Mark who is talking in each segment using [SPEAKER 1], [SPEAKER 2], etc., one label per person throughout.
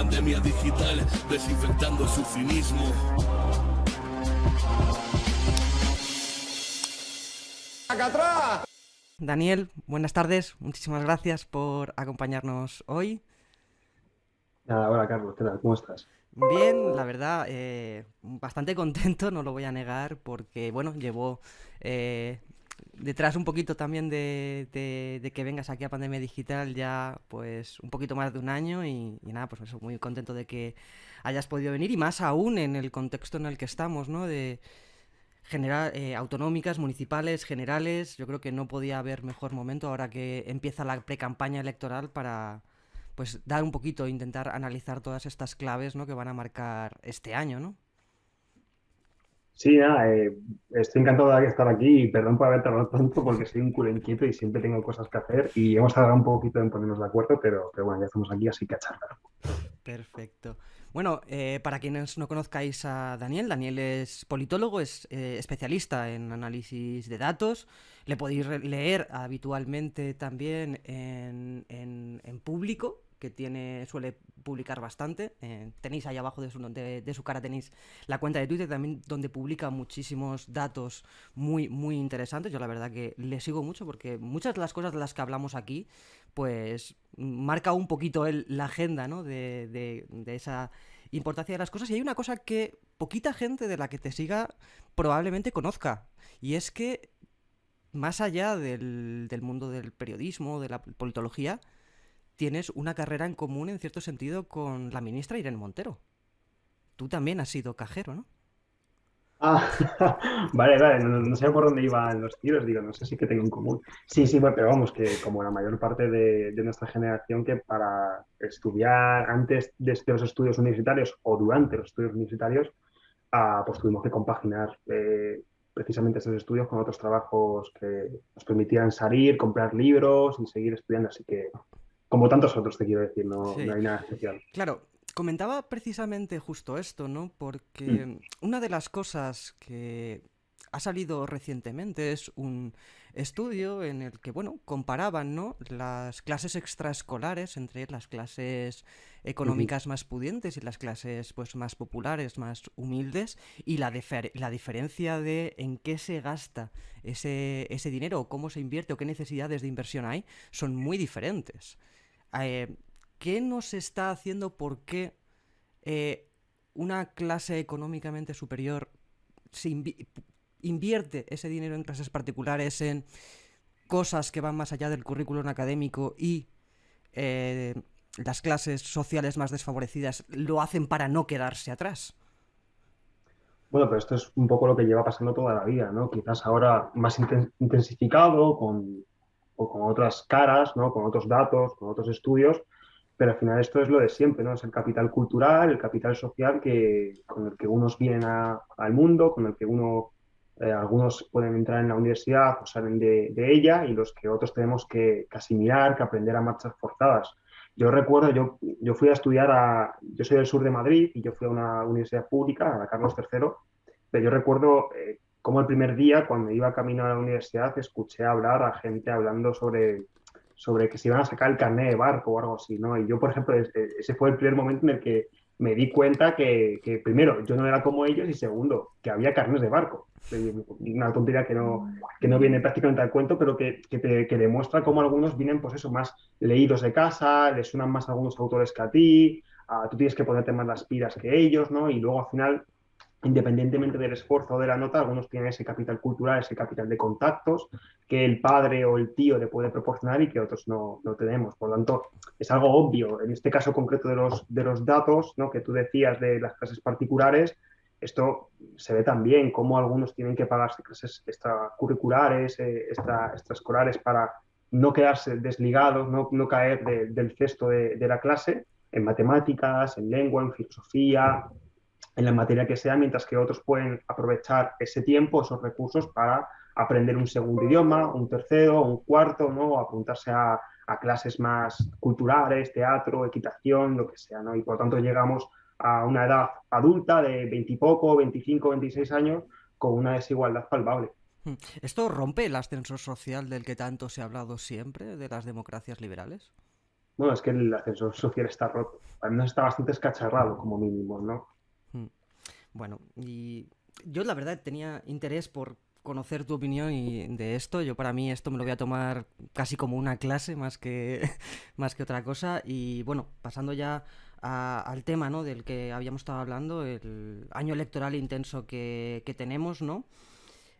[SPEAKER 1] pandemia digital, desinfectando su cinismo.
[SPEAKER 2] Daniel, buenas tardes, muchísimas gracias por acompañarnos hoy.
[SPEAKER 3] Nada, hola Carlos, ¿qué tal? ¿Cómo estás?
[SPEAKER 2] Bien, la verdad, bastante contento, no lo voy a negar, porque bueno, llevo detrás un poquito también de que vengas aquí a Pandemia Digital ya pues un poquito más de un año y nada, pues eso, muy contento de que hayas podido venir y más aún en el contexto en el que estamos, ¿no? De general, autonómicas, municipales, generales. Yo creo que no podía haber mejor momento ahora que empieza la pre-campaña electoral para pues dar un poquito, intentar analizar todas estas claves, ¿no? Que van a marcar este año, ¿no?
[SPEAKER 3] Sí, nada, estoy encantado de estar aquí y perdón por haber tardado tanto porque soy un culo inquieto y siempre tengo cosas que hacer y hemos tardado un poquito en ponernos de acuerdo, pero bueno, ya estamos aquí, así que a charlar.
[SPEAKER 2] Perfecto. Bueno, para quienes no conozcáis a Daniel, Daniel es politólogo, es especialista en análisis de datos. Le podéis leer habitualmente también en público, que suele publicar bastante. Tenéis ahí abajo de su cara tenéis la cuenta de Twitter también donde publica muchísimos datos muy, muy interesantes. Yo la verdad que le sigo mucho porque muchas de las cosas de las que hablamos aquí pues marca un poquito la agenda, ¿no? De esa importancia de las cosas. Y hay una cosa que poquita gente de la que te siga probablemente conozca. Y es que, más allá del mundo del periodismo, de la politología, tienes una carrera en común, en cierto sentido, con la ministra Irene Montero. Tú también has sido cajero, ¿no?
[SPEAKER 3] Ah, vale, no sé por dónde iban los tiros, digo, no sé si que tengo en común. Sí, sí, bueno, pero vamos, que como la mayor parte de nuestra generación, que para estudiar antes de los estudios universitarios o durante los estudios universitarios, pues tuvimos que compaginar precisamente esos estudios con otros trabajos que nos permitían salir, comprar libros y seguir estudiando. Así que, como tantos otros, te quiero decir, no
[SPEAKER 2] Sí.
[SPEAKER 3] hay nada especial.
[SPEAKER 2] Claro, comentaba precisamente justo esto, ¿no?
[SPEAKER 3] Mm,
[SPEAKER 2] Porque una de las cosas que ha salido recientemente es un estudio en el que, bueno, comparaban, ¿no? Las clases extraescolares entre las clases
[SPEAKER 3] ujú.
[SPEAKER 2] económicas más pudientes y las clases, pues, más populares, más humildes, y la diferencia de en qué se gasta ese dinero, o cómo se invierte, o qué necesidades de inversión hay, son muy diferentes. Eh, ¿Qué nos está haciendo por qué eh, una clase económicamente superior se invierte ese dinero en clases particulares, en cosas que van más allá del currículum académico y eh, las clases sociales más desfavorecidas lo hacen para no quedarse atrás?
[SPEAKER 3] Bueno, pero esto es un poco lo que lleva pasando toda la vida, ¿no? Quizás ahora más intensificado o con otras caras, ¿no? Con otros datos, con otros estudios, pero al final esto es lo de siempre, ¿no? Es el capital cultural, el capital social con el que unos vienen al mundo, con el que algunos pueden entrar en la universidad o salen de ella y los que otros tenemos que asimilar, que aprender a marchas forzadas. Yo recuerdo, yo fui a estudiar yo soy del sur de Madrid y yo fui a una universidad pública, a la Carlos III, pero yo recuerdo cómo el primer día, cuando iba camino a la universidad, escuché hablar a gente hablando sobre que se iban a sacar el carnet de barco o algo así, ¿no? Y yo, por ejemplo, ese fue el primer momento en el que me di cuenta que primero, yo no era como ellos y segundo, que había carnes de barco. Una tontería que no viene prácticamente al cuento, pero que demuestra cómo algunos vienen, pues eso, más leídos de casa, les suenan más algunos autores que a ti, tú tienes que ponerte más las pilas que ellos, ¿no? Y luego al final, independientemente del esfuerzo o de la nota, algunos tienen ese capital cultural, ese capital de contactos que el padre o el tío le puede proporcionar y que otros no tenemos. Por lo tanto, es algo obvio. En este caso concreto de los datos, ¿no? Que tú decías de las clases particulares, esto se ve también cómo algunos tienen que pagarse clases extracurriculares, extraescolares para no quedarse desligados, no caer del cesto de la clase en matemáticas, en lengua, en filosofía, en la materia que sea, mientras que otros pueden aprovechar ese tiempo, esos recursos para aprender un segundo idioma, un tercero, un cuarto, ¿no? O apuntarse a clases más culturales, teatro, equitación, lo que sea, ¿no? Y por lo tanto llegamos a una edad adulta de 20 y poco, 25, 26 años con una desigualdad palpable.
[SPEAKER 2] ¿Esto rompe el ascensor social del que tanto se ha hablado siempre, de las democracias liberales?
[SPEAKER 3] Bueno, es que el ascensor social está roto. Al menos está bastante escacharrado, como mínimo, ¿no?
[SPEAKER 2] Mm. Bueno, y yo la verdad tenía interés por conocer tu opinión de esto. Yo para mí esto me lo voy a tomar casi como una clase más que, más que otra cosa. Y bueno, pasando ya al tema, ¿no? Del que habíamos estado hablando, el año electoral intenso que tenemos, ¿no?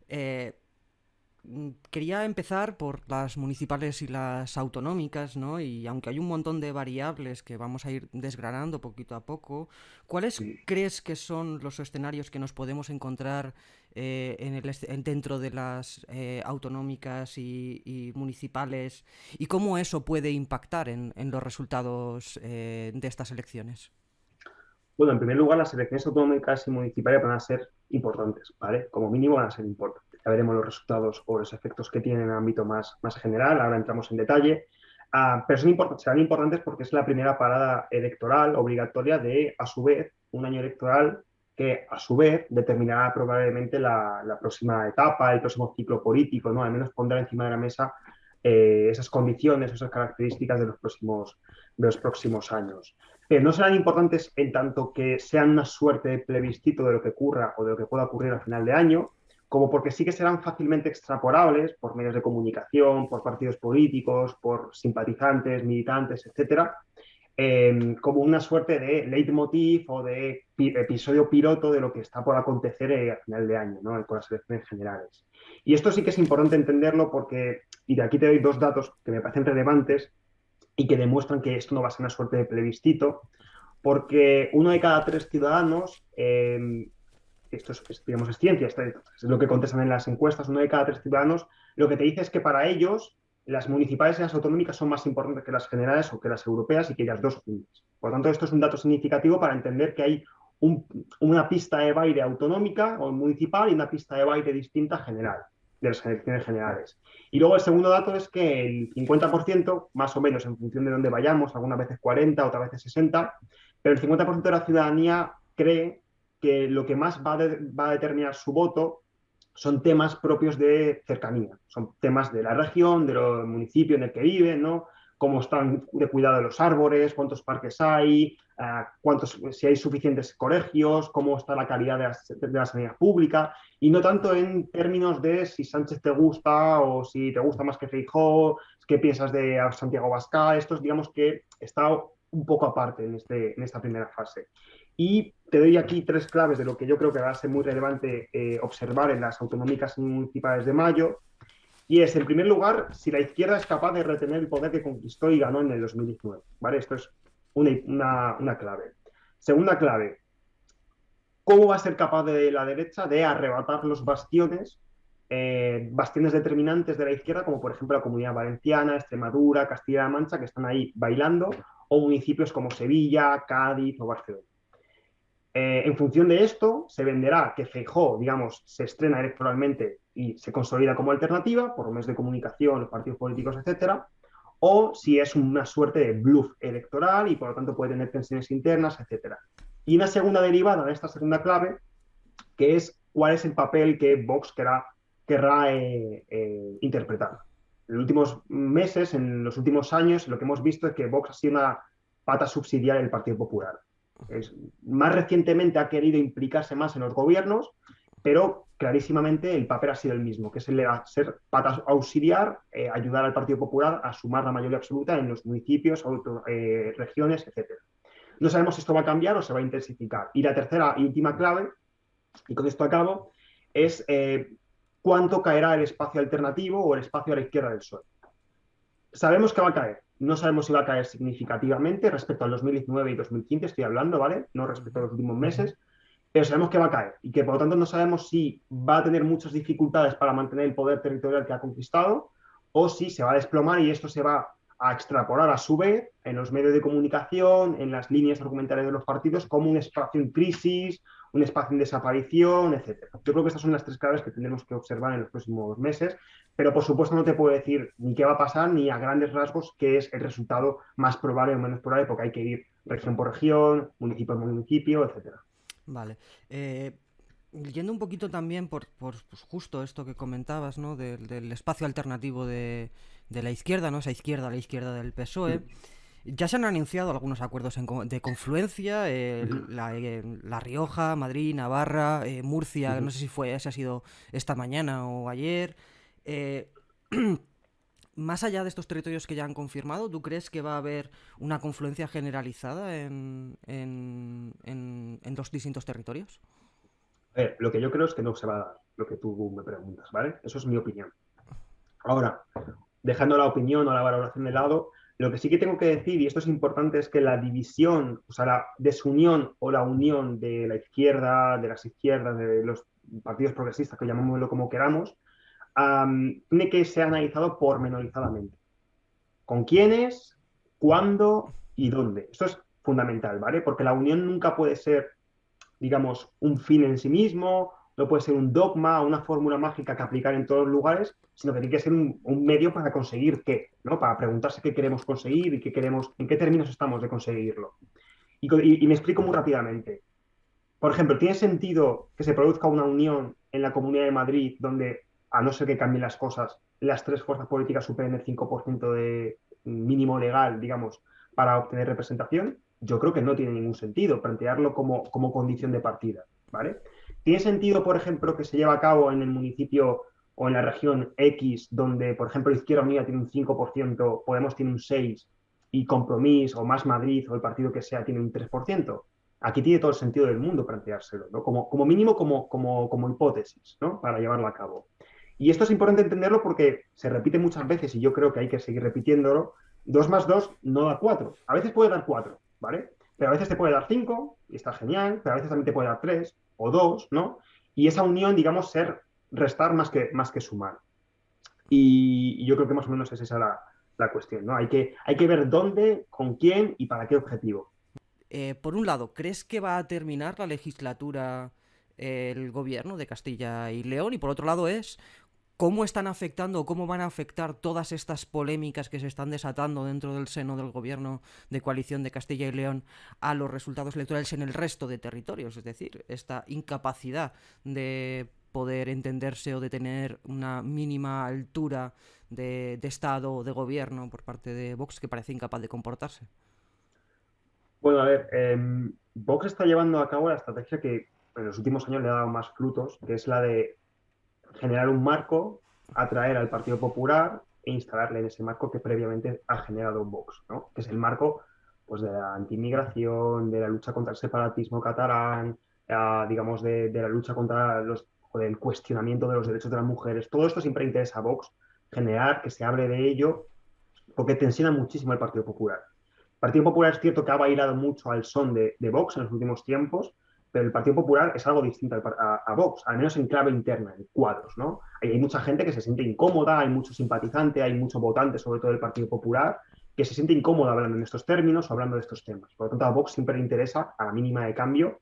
[SPEAKER 2] Eh, Quería empezar por las municipales y las autonómicas, ¿no? Y aunque hay un montón de variables que vamos a ir desgranando poquito a poco, ¿cuáles
[SPEAKER 3] Sí.
[SPEAKER 2] crees que son los escenarios que nos podemos encontrar dentro de las autonómicas y municipales? ¿Y cómo eso puede impactar en los resultados de estas elecciones?
[SPEAKER 3] Bueno, en primer lugar, las elecciones autonómicas y municipales van a ser importantes, ¿vale? Como mínimo van a ser importantes. Ya veremos los resultados o los efectos que tienen en el ámbito más general, ahora entramos en detalle. Pero serán importantes porque es la primera parada electoral obligatoria de, a su vez, un año electoral que, a su vez, determinará probablemente la próxima etapa, el próximo ciclo político, ¿no? Al menos pondrá encima de la mesa esas condiciones, esas características de los próximos años. No serán importantes en tanto que sean una suerte de plebiscito de lo que ocurra o de lo que pueda ocurrir a final de año, como porque sí que serán fácilmente extrapolables por medios de comunicación, por partidos políticos, por simpatizantes, militantes, etcétera, como una suerte de leitmotiv o de episodio piloto de lo que está por acontecer a final de año, ¿no? Con las elecciones generales. Y esto sí que es importante entenderlo porque, y de aquí te doy dos datos que me parecen relevantes y que demuestran que esto no va a ser una suerte de plebiscito, porque uno de cada tres ciudadanos, esto es, digamos, es ciencia, esto es lo que contestan en las encuestas, uno de cada tres ciudadanos, lo que te dice es que para ellos las municipales y las autonómicas son más importantes que las generales o que las europeas y que ellas dos juntas. Por lo tanto, esto es un dato significativo para entender que hay una pista de baile autonómica o municipal y una pista de baile distinta general, de las elecciones generales. Y luego el segundo dato es que el 50%, más o menos en función de dónde vayamos, algunas veces 40, otras veces 60, pero el 50% de la ciudadanía cree que lo que más va a determinar su voto son temas propios de cercanía, son temas de la región, del municipio en el que viven, ¿no? Cómo están de cuidado de los árboles, cuántos parques hay, si hay suficientes colegios, cómo está la calidad de la sanidad pública, y no tanto en términos de si Sánchez te gusta o si te gusta más que Feijóo, qué piensas de Santiago Abascal. Esto es, digamos, que está un poco aparte en esta primera fase. Y te doy aquí tres claves de lo que yo creo que va a ser muy relevante observar en las autonómicas y municipales de mayo. Y es, en primer lugar, si la izquierda es capaz de retener el poder que conquistó y ganó en el 2019. ¿Vale? Esto es una clave. Segunda clave, ¿cómo va a ser capaz de la derecha de arrebatar los bastiones determinantes de la izquierda, como por ejemplo la Comunidad Valenciana, Extremadura, Castilla-La Mancha, que están ahí bailando, o municipios como Sevilla, Cádiz o Barcelona? En función de esto, se venderá que Feijóo, digamos, se estrena electoralmente y se consolida como alternativa por medios de comunicación, los partidos políticos, etcétera, o si es una suerte de bluff electoral y por lo tanto puede tener tensiones internas, etcétera. Y una segunda derivada de esta segunda clave, que es cuál es el papel que Vox querrá interpretar. En los últimos meses, en los últimos años, lo que hemos visto es que Vox ha sido una pata subsidiaria del Partido Popular. Más recientemente ha querido implicarse más en los gobiernos, pero clarísimamente el papel ha sido el mismo, que es el de ser pata auxiliar, ayudar al Partido Popular a sumar la mayoría absoluta en los municipios, regiones, etcétera. No sabemos si esto va a cambiar o se va a intensificar. Y la tercera y última clave, y con esto acabo, es cuánto caerá el espacio alternativo o el espacio a la izquierda del PSOE. Sabemos que va a caer. No sabemos si va a caer significativamente respecto al 2019 y 2015, estoy hablando, ¿vale? No respecto a los últimos meses, pero sabemos que va a caer y que por lo tanto no sabemos si va a tener muchas dificultades para mantener el poder territorial que ha conquistado o si se va a desplomar y esto se va a extrapolar a su vez en los medios de comunicación, en las líneas argumentales de los partidos como un espacio en crisis, un espacio en desaparición, etcétera. Yo creo que estas son las tres claves que tendremos que observar en los próximos meses, pero por supuesto no te puedo decir ni qué va a pasar ni a grandes rasgos qué es el resultado más probable o menos probable, porque hay que ir región por región, municipio por municipio, etcétera.
[SPEAKER 2] Vale. Yendo un poquito también por pues, justo esto que comentabas, ¿no? Del espacio alternativo de la izquierda, ¿no? Esa izquierda, la izquierda del PSOE. Ya se han anunciado algunos acuerdos de confluencia,
[SPEAKER 3] Ujú,
[SPEAKER 2] La Rioja, Madrid, Navarra, Murcia, no
[SPEAKER 3] ujú.
[SPEAKER 2] sé si ha sido esta mañana o ayer. Eh, Más allá de estos territorios que ya han confirmado, ¿tú crees que va a haber una confluencia generalizada en los distintos territorios?
[SPEAKER 3] A ver, lo que yo creo es que no se va a dar lo que tú me preguntas, ¿vale? Eso es mi opinión. Ahora, dejando la opinión o la valoración de lado, lo que sí que tengo que decir, y esto es importante, es que la división, o sea, la desunión o la unión de la izquierda, de las izquierdas, de los partidos progresistas, que llamémoslo como queramos, tiene que ser analizado pormenorizadamente. ¿Con quiénes? ¿Cuándo? ¿Y dónde? Esto es fundamental, ¿vale? Porque la unión nunca puede ser, digamos, un fin en sí mismo, no puede ser un dogma, una fórmula mágica que aplicar en todos los lugares, sino que tiene que ser un medio para conseguir qué, ¿no? Para preguntarse qué queremos conseguir y qué queremos, en qué términos estamos de conseguirlo. Y me explico muy rápidamente. Por ejemplo, ¿tiene sentido que se produzca una unión en la Comunidad de Madrid donde, a no ser que cambien las cosas, las tres fuerzas políticas superen el 5% de mínimo legal, digamos, para obtener representación? Yo creo que no tiene ningún sentido plantearlo como condición de partida, ¿vale? ¿Tiene sentido, por ejemplo, que se lleve a cabo en el municipio o en la región X, donde, por ejemplo, Izquierda Unida tiene un 5%, Podemos tiene un 6%, y Compromís o Más Madrid o el partido que sea tiene un 3%? Aquí tiene todo el sentido del mundo planteárselo, ¿no? Como mínimo, como hipótesis, ¿no? Para llevarlo a cabo. Y esto es importante entenderlo porque se repite muchas veces y yo creo que hay que seguir repitiéndolo. 2 más 2 no da 4. A veces puede dar 4, ¿vale? Pero a veces te puede dar 5 y está genial, pero a veces también te puede dar 3 o 2, ¿no? Y esa unión, digamos, ser restar más que sumar. Y yo creo que más o menos es esa la cuestión, ¿no? Hay que ver dónde, con quién y para qué objetivo.
[SPEAKER 2] Por un lado, ¿crees que va a terminar la legislatura el gobierno de Castilla y León? Y por otro lado es, ¿cómo están afectando o cómo van a afectar todas estas polémicas que se están desatando dentro del seno del gobierno de coalición de Castilla y León a los resultados electorales en el resto de territorios? Es decir, esta incapacidad de poder entenderse o de tener una mínima altura de Estado o de gobierno por parte de Vox que parece incapaz de comportarse.
[SPEAKER 3] Bueno, a ver, Vox está llevando a cabo la estrategia que en los últimos años le ha dado más frutos, que es la de generar un marco, atraer al Partido Popular e instalarle en ese marco que previamente ha generado Vox, ¿no? Que es el marco, pues, de la antimigración, de la lucha contra el separatismo catalán, digamos, de la lucha contra o del cuestionamiento de los derechos de las mujeres. Todo esto siempre interesa a Vox, generar que se hable de ello, porque tensiona muchísimo al Partido Popular. El Partido Popular es cierto que ha bailado mucho al son de Vox en los últimos tiempos, pero el Partido Popular es algo distinto a Vox, al menos en clave interna, en cuadros, ¿no? Hay mucha gente que se siente incómoda, hay mucho simpatizante, hay mucho votante, sobre todo del Partido Popular, que se siente incómoda hablando en estos términos o hablando de estos temas. Por lo tanto, a Vox siempre le interesa, a la mínima de cambio,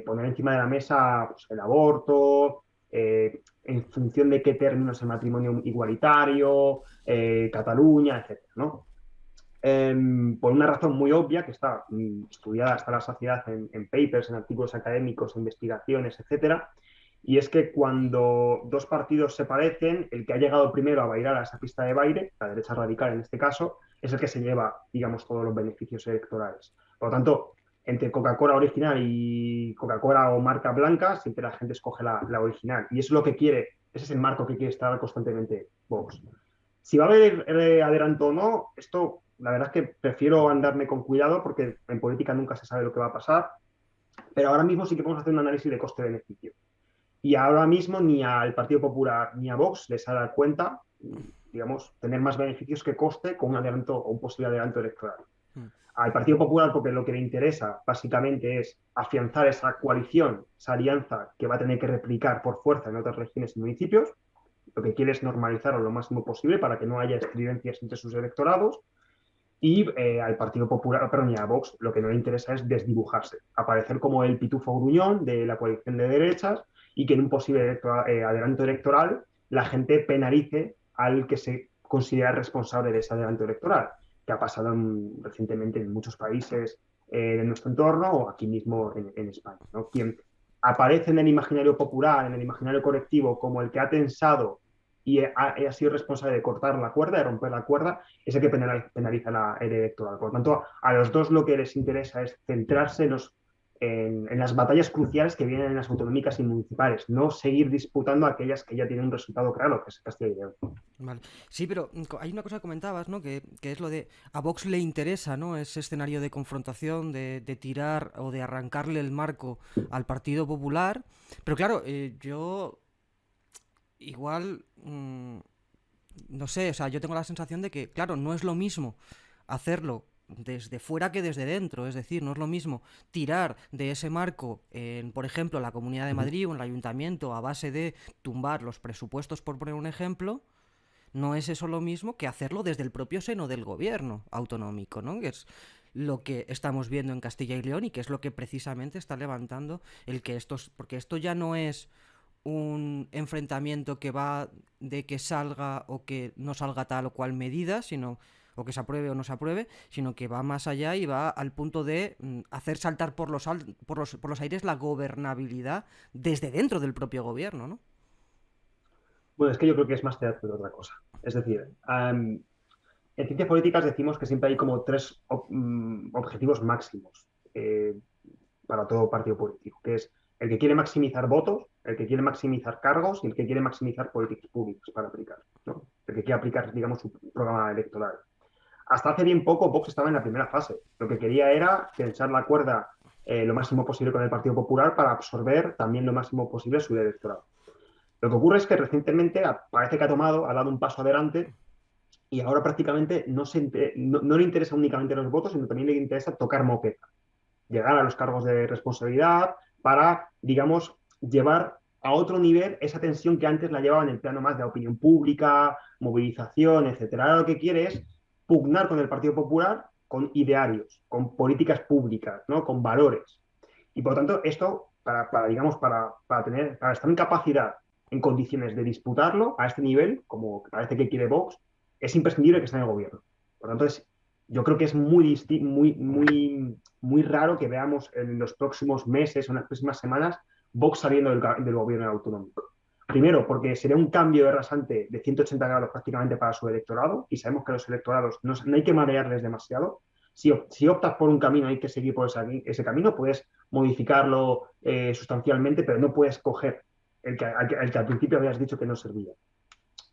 [SPEAKER 3] poner encima de la mesa, pues, el aborto, en función de qué términos el matrimonio igualitario, Cataluña, etcétera, ¿no? Por una razón muy obvia que está estudiada hasta la saciedad en papers, en artículos académicos, investigaciones, etcétera, y es que cuando dos partidos se parecen, el que ha llegado primero a bailar a esa pista de baile, la derecha radical en este caso, es el que se lleva, digamos, todos los beneficios electorales. Por lo tanto, entre Coca-Cola original y Coca-Cola o marca blanca, siempre la gente escoge la original. Y eso es lo que quiere, ese es el marco que quiere estar constantemente Vox. Si va a haber adelanto o no, esto la verdad es que prefiero andarme con cuidado porque en política nunca se sabe lo que va a pasar, pero ahora mismo sí que podemos hacer un análisis de coste-beneficio. Y ahora mismo ni al Partido Popular ni a Vox les ha dado cuenta, digamos, tener más beneficios que coste con un adelanto o un posible adelanto electoral.
[SPEAKER 2] Mm.
[SPEAKER 3] Al Partido Popular porque lo que le interesa básicamente es afianzar esa coalición, esa alianza que va a tener que replicar por fuerza en otras regiones y municipios. Lo que quiere es normalizarlo lo máximo posible para que no haya estridencias entre sus electorados. Y al Partido Popular, perdón, y a Vox, lo que no le interesa es desdibujarse, aparecer como el pitufo gruñón de la coalición de derechas y que en un posible adelanto electoral la gente penalice al que se considera responsable de ese adelanto electoral, que ha pasado recientemente en muchos países de nuestro entorno o aquí mismo en España, ¿no? Quien aparece en el imaginario popular, en el imaginario colectivo, como el que ha tensado y ha sido responsable de cortar la cuerda, de romper la cuerda, es el que penaliza el electoral. Por lo tanto, a los dos lo que les interesa es centrarse en las batallas cruciales que vienen en las autonómicas y municipales, no seguir disputando aquellas que ya tienen un resultado claro, que es Castilla y León.
[SPEAKER 2] Vale. Sí, pero hay una cosa que comentabas, ¿no? Que es lo de a Vox le interesa, ¿no? Ese escenario de confrontación, de tirar o de arrancarle el marco al Partido Popular. Pero claro, yo igual, no sé, o sea, yo tengo la sensación de que, claro, no es lo mismo hacerlo desde fuera que desde dentro, es decir, no es lo mismo tirar de ese marco en, por ejemplo, la Comunidad de Madrid o en el Ayuntamiento a base de tumbar los presupuestos, por poner un ejemplo, no es eso lo mismo que hacerlo desde el propio seno del gobierno autonómico, ¿no? Que es lo que estamos viendo en Castilla y León y que es lo que precisamente está levantando el que estos, porque esto ya no es un enfrentamiento que va de que salga o que no salga tal o cual medida, sino o que se apruebe o no se apruebe, sino que va más allá y va al punto de hacer saltar por los aires la gobernabilidad desde dentro del propio gobierno, ¿no?
[SPEAKER 3] Bueno, es que yo creo que es más teatro que otra cosa. Es decir, en ciencias políticas decimos que siempre hay como tres objetivos máximos para todo partido político, que es el que quiere maximizar votos, el que quiere maximizar cargos y el que quiere maximizar políticas públicas para aplicar, ¿no? El que quiere aplicar, digamos, su programa electoral. Hasta hace bien poco Vox estaba en la primera fase. Lo que quería era tensar la cuerda lo máximo posible con el Partido Popular para absorber también lo máximo posible su electorado. Lo que ocurre es que recientemente parece que ha dado un paso adelante y ahora prácticamente no le interesa únicamente los votos, sino también le interesa tocar moqueta, llegar a los cargos de responsabilidad para, digamos, llevar a otro nivel esa tensión que antes la llevaba en el plano más de la opinión pública, movilización, etcétera. Ahora lo que quiere es pugnar con el Partido Popular con idearios, con políticas públicas, ¿no? Con valores. Y por lo tanto, esto, digamos, para estar en capacidad, en condiciones de disputarlo a este nivel, como parece que quiere Vox, es imprescindible que esté en el gobierno. Por lo tanto, yo creo que es muy raro que veamos en los próximos meses o en las próximas semanas Vox saliendo del gobierno autonómico. Primero, porque sería un cambio de rasante de 180 grados prácticamente para su electorado, y sabemos que a los electorados no hay que marearles demasiado. Si optas por un camino, hay que seguir por ese camino, puedes modificarlo sustancialmente, pero no puedes coger el que al principio habías dicho que no servía.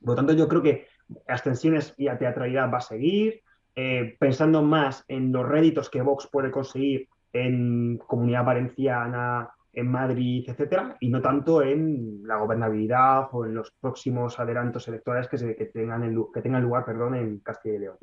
[SPEAKER 3] Por lo tanto, yo creo que las tensiones y la teatralidad va a seguir, pensando más en los réditos que Vox puede conseguir en Comunidad Valenciana, en Madrid, etcétera, y no tanto en la gobernabilidad o en los próximos adelantos electorales que tengan lugar, perdón, en Castilla y León.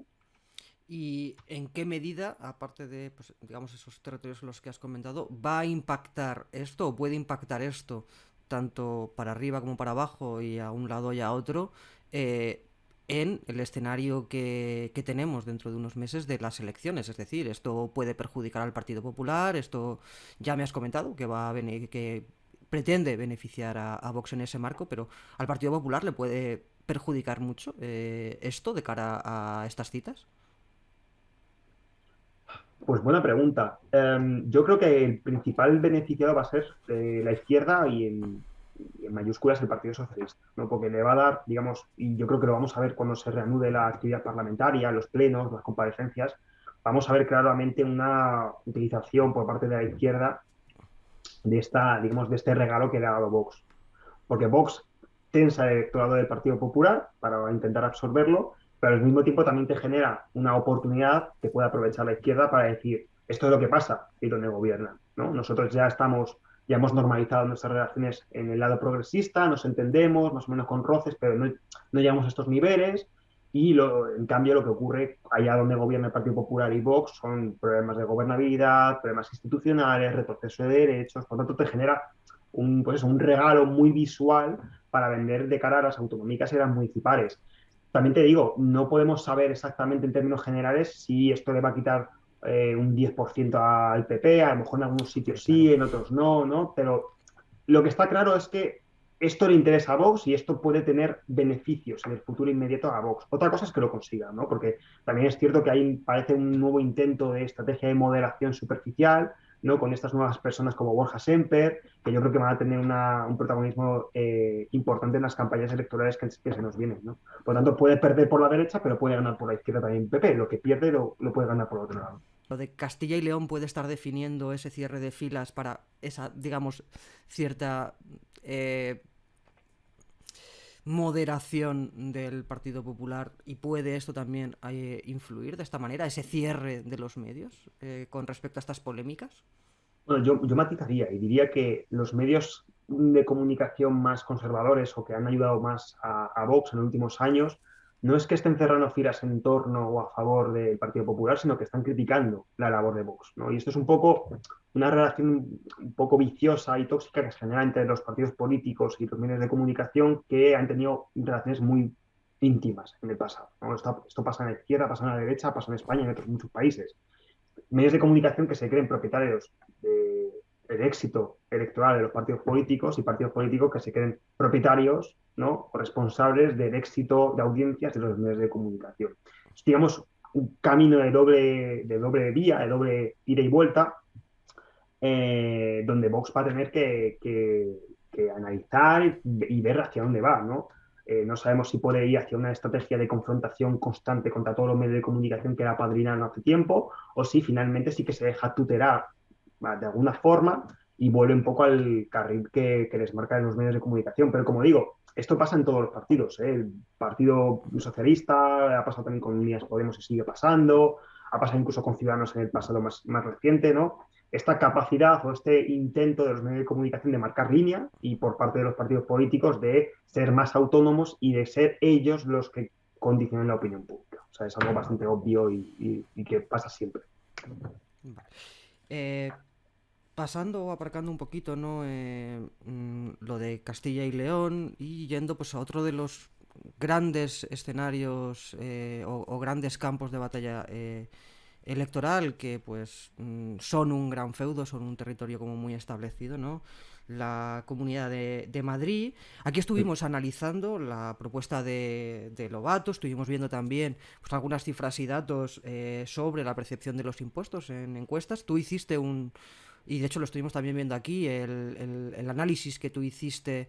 [SPEAKER 2] ¿Y en qué medida, aparte de, pues, digamos, esos territorios en los que has comentado, va a impactar esto o puede impactar esto, tanto para arriba como para abajo y a un lado y a otro, eh, en el escenario que tenemos dentro de unos meses de las elecciones? Es decir, esto puede perjudicar al Partido Popular, esto ya me has comentado que que pretende beneficiar a Vox en ese marco, pero al Partido Popular le puede perjudicar mucho esto de cara a estas citas.
[SPEAKER 3] Pues buena pregunta. Yo creo que el principal beneficiado va a ser la izquierda y en mayúsculas el Partido Socialista, ¿no? Porque le va a dar, digamos, y yo creo que lo vamos a ver cuando se reanude la actividad parlamentaria, los plenos, las comparecencias, vamos a ver claramente una utilización por parte de la izquierda digamos, de este regalo que le ha dado Vox. Porque Vox tensa el electorado del Partido Popular para intentar absorberlo, pero al mismo tiempo también te genera una oportunidad que puede aprovechar la izquierda para decir, esto es lo que pasa y donde gobierna, ¿no? Nosotros ya hemos normalizado nuestras relaciones en el lado progresista, nos entendemos, más o menos con roces, pero no llegamos a estos niveles. Y en cambio lo que ocurre allá donde gobierna el Partido Popular y Vox son problemas de gobernabilidad, problemas institucionales, retroceso de derechos, por lo tanto te genera un regalo muy visual para vender de cara a las autonómicas y a las municipales. También te digo, no podemos saber exactamente en términos generales si esto le va a quitar un 10% al PP, a lo mejor en algunos sitios
[SPEAKER 2] Claro.
[SPEAKER 3] sí, en otros no, ¿no? Pero lo que está claro es que esto le interesa a Vox y esto puede tener beneficios en el futuro inmediato a Vox. Otra cosa es que lo consiga, ¿no? Porque también es cierto que parece un nuevo intento de estrategia de moderación superficial ¿no? Con estas nuevas personas como Borja Semper, que yo creo que van a tener un protagonismo importante en las campañas electorales que se nos vienen, ¿no? Por lo tanto, puede perder por la derecha, pero puede ganar por la izquierda también PP. Lo que pierde lo puede ganar por otro lado.
[SPEAKER 2] Lo de Castilla y León puede estar definiendo ese cierre de filas para esa, digamos, cierta moderación del Partido Popular, y puede esto también influir de esta manera, ese cierre de los medios con respecto a estas polémicas.
[SPEAKER 3] Bueno, yo matizaría y diría que los medios de comunicación más conservadores o que han ayudado más a Vox en los últimos años no es que estén cerrando filas en torno o a favor del Partido Popular, sino que están criticando la labor de Vox, ¿no? Y esto es un poco una relación un poco viciosa y tóxica que se genera entre los partidos políticos y los medios de comunicación, que han tenido relaciones muy íntimas en el pasado, ¿no? Esto pasa en la izquierda, pasa en la derecha, pasa en España y en otros muchos países. Medios de comunicación que se creen propietarios del éxito electoral de los partidos políticos, y partidos políticos que se creen propietarios, ¿no?, o responsables del éxito de audiencias de los medios de comunicación. Es, digamos, un camino de doble vía, de doble ida y vuelta, donde Vox va a tener que analizar y ver hacia dónde va, ¿no? No sabemos si puede ir hacia una estrategia de confrontación constante contra todos los medios de comunicación que la padrinan hace tiempo, o si finalmente sí que se deja tutelar de alguna forma y vuelve un poco al carril que les marca en los medios de comunicación. Pero como digo, esto pasa en todos los partidos, ¿eh? El Partido Socialista ha pasado también con Unidas Podemos y sigue pasando, ha pasado incluso con Ciudadanos en el pasado más reciente, ¿no? Esta capacidad o este intento de los medios de comunicación de marcar línea, y por parte de los partidos políticos de ser más autónomos y de ser ellos los que condicionan la opinión pública. O sea, es algo bastante obvio y que pasa siempre.
[SPEAKER 2] Vale. Pasando o aparcando un poquito, ¿no? Lo de Castilla y León, y yendo pues a otro de los grandes escenarios o grandes campos de batalla electoral, que pues son un gran feudo, son un territorio como muy establecido, ¿no? La Comunidad de Madrid. Aquí estuvimos analizando la propuesta de Lobato, estuvimos viendo también pues algunas cifras y datos sobre la percepción de los impuestos en encuestas. Tú hiciste y de hecho lo estuvimos también viendo aquí, el análisis que tú hiciste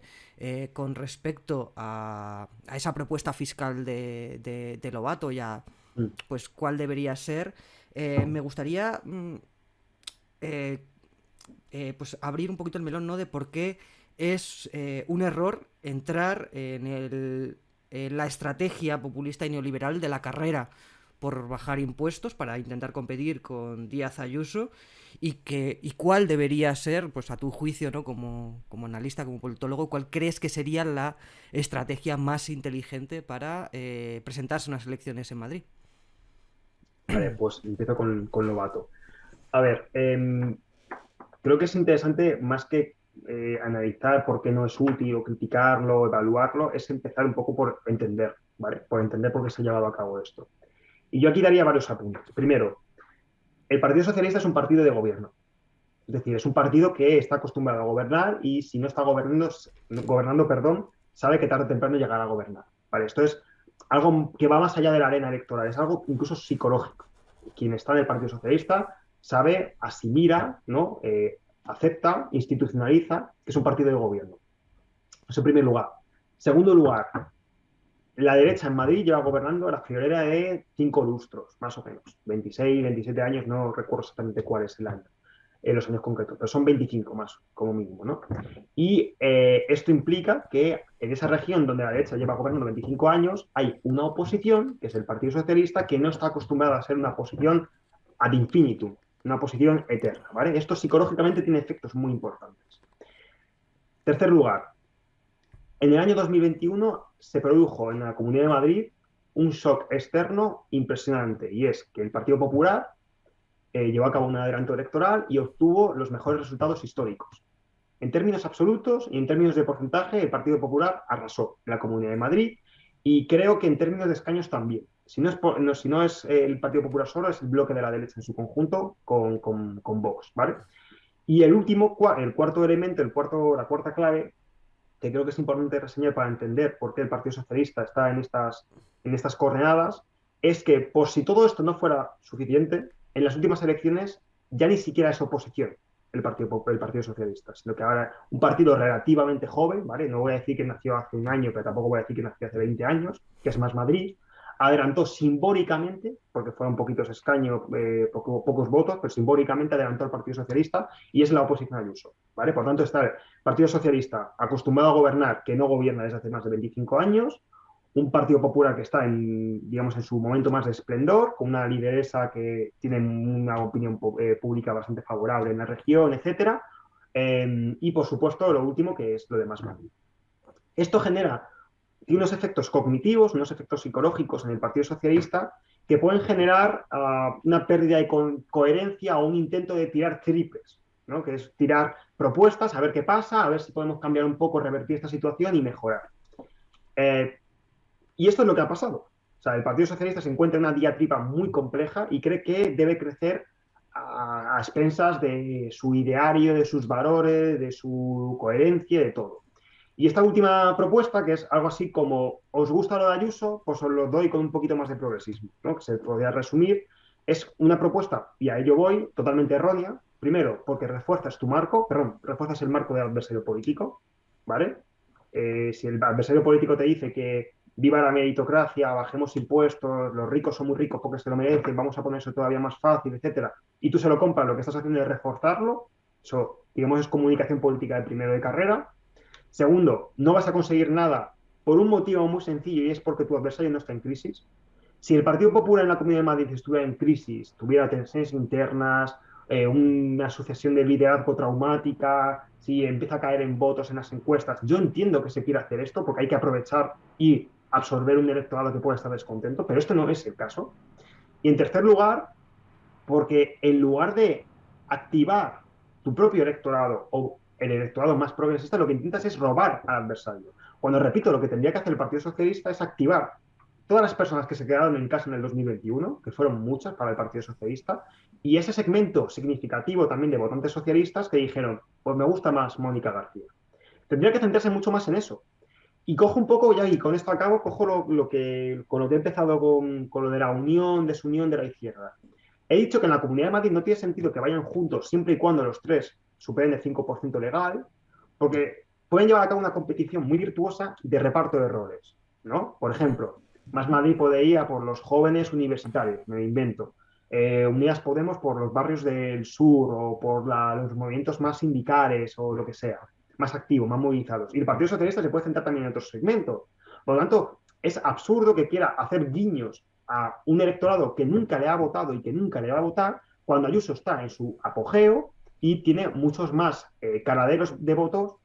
[SPEAKER 2] con respecto a esa propuesta fiscal de Lobato, ya pues cuál debería ser. Me gustaría pues abrir un poquito el melón, ¿no?, de por qué es un error entrar en la estrategia populista y neoliberal de la carrera por bajar impuestos para intentar competir con Díaz Ayuso, y cuál debería ser, pues a tu juicio, ¿no?, como analista, como politólogo, cuál crees que sería la estrategia más inteligente para presentarse unas elecciones en Madrid.
[SPEAKER 3] Vale, pues empiezo con Lobato. A ver, creo que es interesante, más que analizar por qué no es útil o criticarlo o evaluarlo, es empezar un poco por entender, ¿vale? Por entender por qué se ha llevado a cabo esto. Y yo aquí daría varios apuntes. Primero, el Partido Socialista es un partido de gobierno. Es decir, es un partido que está acostumbrado a gobernar, y si no está gobernando, perdón, sabe que tarde o temprano llegará a gobernar, ¿vale? Esto es algo que va más allá de la arena electoral, es algo incluso psicológico. Quien está en el Partido Socialista sabe, asimila, ¿no? Acepta, institucionaliza que es un partido de gobierno. Eso en primer lugar. Segundo lugar, la derecha en Madrid lleva gobernando a la friolera de 5 lustros, más o menos. 26, 27 años, no recuerdo exactamente cuál es el año, los años concretos, pero son 25 más, como mínimo, ¿no? Y esto implica que en esa región donde la derecha lleva gobernando 25 años, hay una oposición, que es el Partido Socialista, que no está acostumbrada a ser una oposición ad infinitum, una oposición eterna, ¿vale? Esto psicológicamente tiene efectos muy importantes. Tercer lugar, en el año 2021 se produjo en la Comunidad de Madrid un shock externo impresionante, y es que el Partido Popular llevó a cabo un adelanto electoral y obtuvo los mejores resultados históricos. En términos absolutos y en términos de porcentaje, el Partido Popular arrasó en la Comunidad de Madrid, y creo que en términos de escaños también. Si no es el Partido Popular solo, es el bloque de la derecha en su conjunto con Vox, ¿vale? Y el cuarto elemento, la cuarta clave, que creo que es importante reseñar para entender por qué el Partido Socialista está en estas coordenadas, es que, por si todo esto no fuera suficiente, en las últimas elecciones ya ni siquiera es oposición el Partido Socialista, sino que ahora un partido relativamente joven, ¿vale? No voy a decir que nació hace un año, pero tampoco voy a decir que nació hace 20 años, que es Más Madrid, adelantó simbólicamente, porque fueron poquitos escaños, pocos votos, pero simbólicamente adelantó al Partido Socialista y es la oposición a Ayuso, ¿vale? Por tanto, está el Partido Socialista acostumbrado a gobernar, que no gobierna desde hace más de 25 años, un Partido Popular que está en, digamos, en su momento más de esplendor, con una lideresa que tiene una opinión pública bastante favorable en la región, etcétera. Y por supuesto, lo último que es lo de Más Madrid. Esto genera tiene unos efectos cognitivos, unos efectos psicológicos en el Partido Socialista que pueden generar una pérdida de coherencia o un intento de tirar triples, ¿no? Que es tirar propuestas, a ver qué pasa, a ver si podemos cambiar un poco, revertir esta situación y mejorar. Y esto es lo que ha pasado. O sea, el Partido Socialista se encuentra en una diatriba muy compleja y cree que debe crecer a expensas de su ideario, de sus valores, de su coherencia, de todo. Y esta última propuesta, que es algo así como, ¿os gusta lo de Ayuso? Pues os lo doy con un poquito más de progresismo, ¿no? Que se podría resumir. Es una propuesta, y a ello voy, totalmente errónea. Primero, porque refuerzas tu marco, perdón, refuerzas el marco del adversario político, ¿vale? Si el adversario político te dice que viva la meritocracia, bajemos impuestos, los ricos son muy ricos porque se lo merecen, vamos a ponerse todavía más fácil, etcétera, y tú se lo compras, lo que estás haciendo es reforzarlo, eso, digamos, es comunicación política de primero de carrera. Segundo, no vas a conseguir nada por un motivo muy sencillo y es porque tu adversario no está en crisis. Si el Partido Popular en la Comunidad de Madrid estuviera en crisis, tuviera tensiones internas, una sucesión de liderazgo traumática, si empieza a caer en votos en las encuestas, yo entiendo que se quiera hacer esto porque hay que aprovechar y absorber un electorado que pueda estar descontento, pero esto no es el caso. Y en tercer lugar, porque en lugar de activar tu propio electorado o el electorado más progresista, lo que intentas es robar al adversario. Cuando, repito, lo que tendría que hacer el Partido Socialista es activar todas las personas que se quedaron en casa en el 2021, que fueron muchas para el Partido Socialista, y ese segmento significativo también de votantes socialistas que dijeron, pues me gusta más Mónica García. Tendría que centrarse mucho más en eso. Y cojo un poco, ya y con esto acabo, cojo con lo que he empezado con lo de la unión, desunión de la izquierda. He dicho que en la Comunidad de Madrid no tiene sentido que vayan juntos siempre y cuando los tres superen el 5% legal, porque pueden llevar a cabo una competición muy virtuosa de reparto de roles, ¿no? Por ejemplo, Más Madrid puede ir a por los jóvenes universitarios, me lo invento. Unidas Podemos por los barrios del sur o por los movimientos más sindicales o lo que sea, más activos, más movilizados. Y el Partido Socialista se puede centrar también en otros segmentos. Por lo tanto, es absurdo que quiera hacer guiños a un electorado que nunca le ha votado y que nunca le va a votar, cuando Ayuso está en su apogeo y tiene muchos más caladeros de votos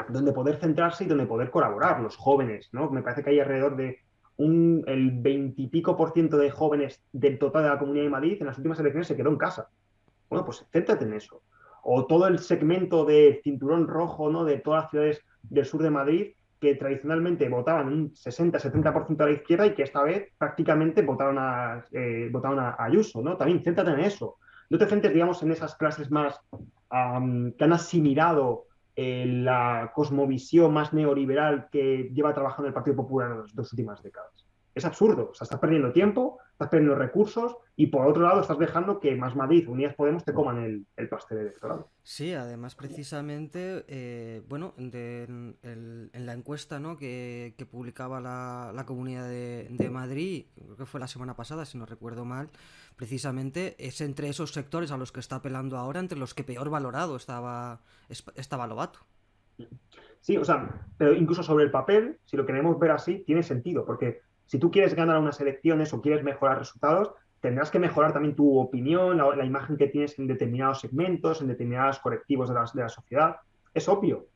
[SPEAKER 3] donde poder centrarse y donde poder colaborar, los jóvenes, ¿no? Me parece que hay alrededor de el 20 y pico por ciento de jóvenes del total de la Comunidad de Madrid en las últimas elecciones se quedó en casa. Bueno, pues céntrate en eso. O todo el segmento de cinturón rojo, ¿no? De todas las ciudades del sur de Madrid que tradicionalmente votaban un 60-70% a la izquierda y que esta vez prácticamente votaron a Ayuso, ¿no? También céntrate en eso. No te centres, digamos, en esas clases más que han asimilado la cosmovisión más neoliberal que lleva trabajando el Partido Popular en las dos últimas décadas. Es absurdo, o sea, estás perdiendo tiempo, estás perdiendo recursos y por otro lado estás dejando que Más Madrid, Unidas Podemos te coman el pastel electoral.
[SPEAKER 2] Sí, además precisamente, bueno, en la encuesta, ¿no? que publicaba la Comunidad de Madrid, creo que fue la semana pasada, si no recuerdo mal, precisamente es entre esos sectores a los que está apelando ahora, entre los que peor valorado estaba Lobato.
[SPEAKER 3] Sí, o sea, pero incluso sobre el papel, si lo queremos ver así, tiene sentido, porque si tú quieres ganar unas elecciones o quieres mejorar resultados, tendrás que mejorar también tu opinión, la imagen que tienes en determinados segmentos, en determinados colectivos de la sociedad. Es obvio,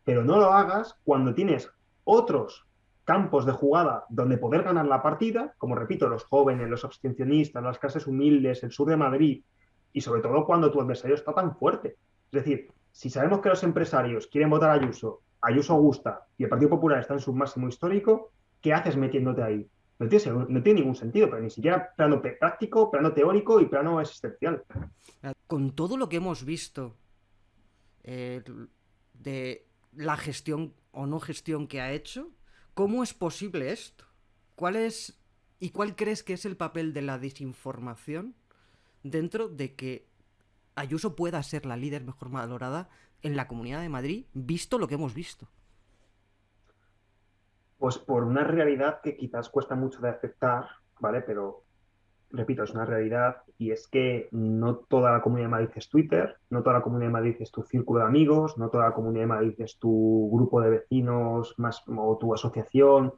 [SPEAKER 3] pero no lo hagas cuando tienes otros campos de jugada donde poder ganar la partida, como repito, los jóvenes, los abstencionistas, las clases humildes, el sur de Madrid, y sobre todo cuando tu adversario está tan fuerte. Es decir, si sabemos que los empresarios quieren votar a Ayuso, Ayuso gusta y el Partido Popular está en su máximo histórico, ¿qué haces metiéndote ahí? No tiene ningún sentido, pero ni siquiera plano práctico, plano teórico y plano existencial.
[SPEAKER 2] Con todo lo que hemos visto eh, de la gestión o no gestión que ha hecho, ¿cómo es posible esto? ¿Cuál crees que es el papel de la desinformación dentro de que Ayuso pueda ser la líder mejor valorada en la Comunidad de Madrid, visto lo que hemos visto?
[SPEAKER 3] Pues por una realidad que quizás cuesta mucho de aceptar, ¿vale? Pero repito, es una realidad y es que no toda la Comunidad de Madrid es Twitter, no toda la Comunidad de Madrid es tu círculo de amigos, no toda la Comunidad de Madrid es tu grupo de vecinos más, o tu asociación.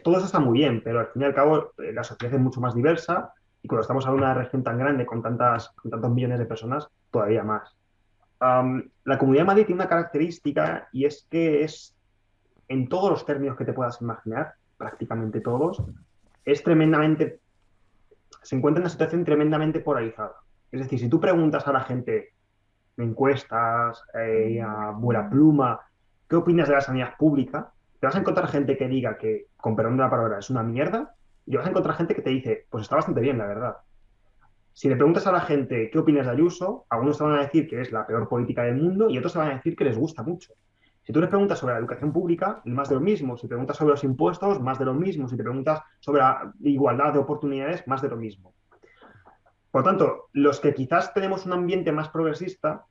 [SPEAKER 3] Todo eso está muy bien, pero al fin y al cabo la sociedad es mucho más diversa y cuando estamos en una región tan grande con tantos millones de personas, todavía más. La Comunidad de Madrid tiene una característica y es que es, en todos los términos que te puedas imaginar, prácticamente todos, es tremendamente se encuentra en una situación tremendamente polarizada. Es decir, si tú preguntas a la gente en encuestas, a buena pluma, ¿qué opinas de la sanidad pública? Te vas a encontrar gente que diga que, con perdón de la palabra, es una mierda, y vas a encontrar gente que te dice, pues está bastante bien, la verdad. Si le preguntas a la gente qué opinas de Ayuso, algunos te van a decir que es la peor política del mundo y otros te van a decir que les gusta mucho. Si tú les preguntas sobre la educación pública, más de lo mismo. Si preguntas sobre los impuestos, más de lo mismo. Si te preguntas sobre la igualdad de oportunidades, más de lo mismo. Por lo tanto, los que quizás tenemos un ambiente más progresista,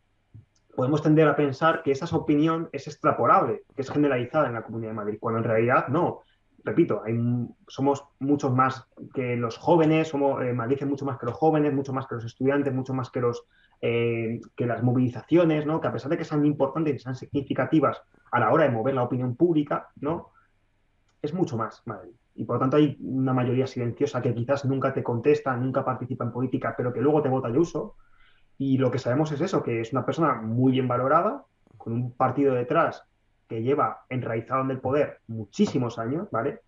[SPEAKER 3] podemos tender a pensar que esa opinión es extrapolable, que es generalizada en la Comunidad de Madrid, cuando en realidad no. Repito, somos muchos más que los jóvenes, Madrid es mucho más que los jóvenes, mucho más que los estudiantes, mucho más que las movilizaciones, ¿no? Que a pesar de que sean importantes y sean significativas a la hora de mover la opinión pública, ¿no? Es mucho más Madrid. Y por lo tanto hay una mayoría silenciosa que quizás nunca te contesta, nunca participa en política, pero que luego te vota Ayuso. Y lo que sabemos es eso, que es una persona muy bien valorada, con un partido detrás que lleva enraizado en el poder muchísimos años, ¿vale?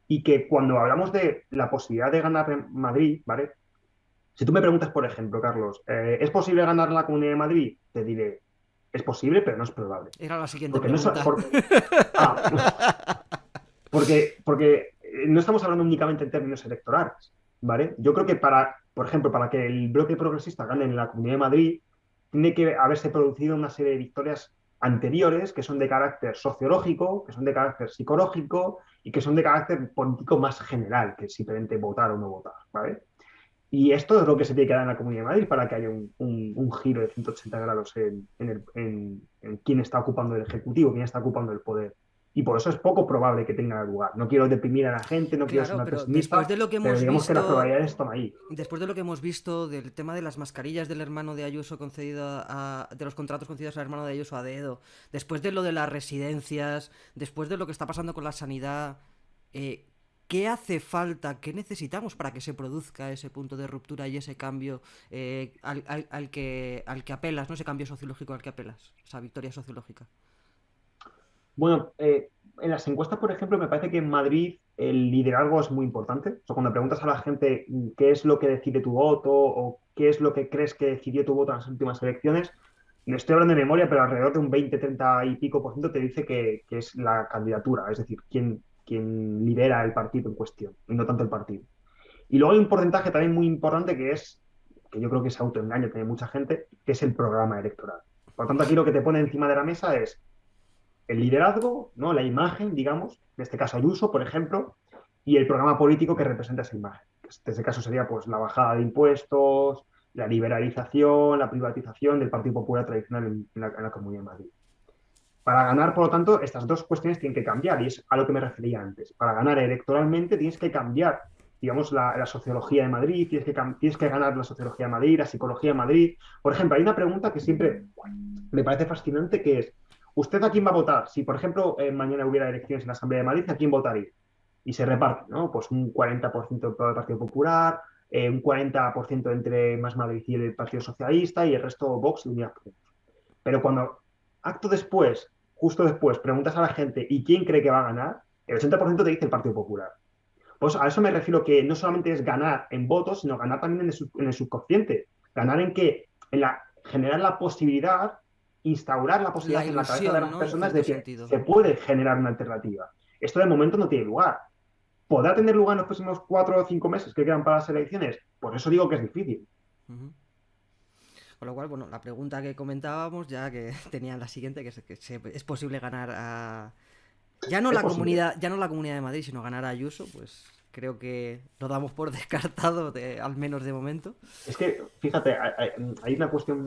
[SPEAKER 3] Y que cuando hablamos de la posibilidad de ganar en Madrid, ¿vale? Si tú me preguntas, por ejemplo, Carlos, ¿es posible ganar la Comunidad de Madrid? Te diré, es posible, pero no es probable.
[SPEAKER 2] Era la siguiente
[SPEAKER 3] Porque no,
[SPEAKER 2] pregunta.
[SPEAKER 3] ah, porque no estamos hablando únicamente en términos electorales, ¿vale? Yo creo que por ejemplo, para que el bloque progresista gane en la Comunidad de Madrid, tiene que haberse producido una serie de victorias anteriores que son de carácter sociológico, que son de carácter psicológico y que son de carácter político más general que simplemente votar o no votar, ¿vale? Y esto es lo que se tiene que dar en la Comunidad de Madrid para que haya un giro de 180 grados en quién está ocupando el Ejecutivo, quién está ocupando el poder. Y por eso es poco probable que tenga lugar. No quiero deprimir a la gente, no quiero
[SPEAKER 2] Claro,
[SPEAKER 3] sonar
[SPEAKER 2] pero después
[SPEAKER 3] pesimista,
[SPEAKER 2] de lo que
[SPEAKER 3] pero
[SPEAKER 2] hemos
[SPEAKER 3] digamos que las
[SPEAKER 2] visto,
[SPEAKER 3] probabilidades están ahí.
[SPEAKER 2] después de lo que hemos visto del tema de las mascarillas del hermano de Ayuso de los contratos concedidos al hermano de Ayuso a dedo, después de lo de las residencias, después de lo que está pasando con la sanidad, ¿qué hace falta, qué necesitamos para que se produzca ese punto de ruptura y ese cambio al que apelas, ¿no? Ese cambio sociológico al que apelas, esa victoria sociológica?
[SPEAKER 3] Bueno, en las encuestas, por ejemplo, me parece que en Madrid el liderazgo es muy importante. O sea, cuando preguntas a la gente qué es lo que decide tu voto o qué es lo que crees que decidió tu voto en las últimas elecciones, no estoy hablando de memoria, pero alrededor de un 20, 30 y pico por ciento te dice que es la candidatura, es decir, quién lidera el partido en cuestión y no tanto el partido. Y luego hay un porcentaje también muy importante que yo creo que es autoengaño, tiene mucha gente, que es el programa electoral. Por lo tanto, aquí lo que te pone encima de la mesa es el liderazgo, ¿no? La imagen, digamos, en este caso Ayuso, por ejemplo, y el programa político que representa esa imagen. En este caso sería pues, la bajada de impuestos, la liberalización, la privatización del Partido Popular tradicional en la Comunidad de Madrid. Para ganar, por lo tanto, estas dos cuestiones tienen que cambiar, y es a lo que me refería antes. Para ganar electoralmente tienes que cambiar, digamos, la sociología de Madrid, tienes que ganar la sociología de Madrid, la psicología de Madrid. Por ejemplo, hay una pregunta que siempre me parece fascinante, que es, ¿usted a quién va a votar? Si, por ejemplo, mañana hubiera elecciones en la Asamblea de Madrid, ¿a quién votaría? Y se reparte, ¿no? Pues un 40% para el Partido Popular, un 40% entre Más Madrid y el Partido Socialista, y el resto Vox y Unidas Podemos. Pero cuando justo después, preguntas a la gente ¿y quién cree que va a ganar? El 80% te dice el Partido Popular. Pues a eso me refiero, que no solamente es ganar en votos, sino ganar también en el subconsciente. Ganar generar la posibilidad, instaurar la
[SPEAKER 2] La
[SPEAKER 3] posibilidad en la cabeza de
[SPEAKER 2] ilusión,
[SPEAKER 3] las
[SPEAKER 2] ¿no? En
[SPEAKER 3] personas
[SPEAKER 2] cierto
[SPEAKER 3] de que
[SPEAKER 2] sentido.
[SPEAKER 3] se puede generar una alternativa. Esto de momento no tiene lugar. ¿Podrá tener lugar en los próximos 4 o 5 meses que quedan para las elecciones? Por eso digo que es difícil.
[SPEAKER 2] Ujú. Con lo cual, bueno, la pregunta que comentábamos ya que tenía la siguiente, es posible ganar a... Ya no
[SPEAKER 3] Es
[SPEAKER 2] la
[SPEAKER 3] posible.
[SPEAKER 2] comunidad, ya no la Comunidad de Madrid, sino ganar a Ayuso, pues creo que lo damos por descartado, al menos de momento.
[SPEAKER 3] Es que, fíjate, hay una cuestión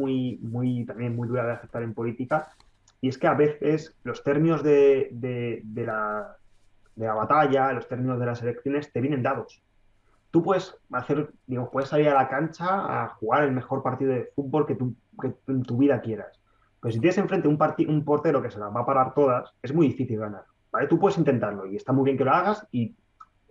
[SPEAKER 3] también muy dura de aceptar en política, y es que a veces los términos de la batalla, los términos de las elecciones te vienen dados. Tú puedes puedes salir a la cancha a jugar el mejor partido de fútbol que tú en tu vida quieras. Pero si tienes enfrente un portero que se las va a parar todas, es muy difícil ganar, ¿vale? Tú puedes intentarlo y está muy bien que lo hagas y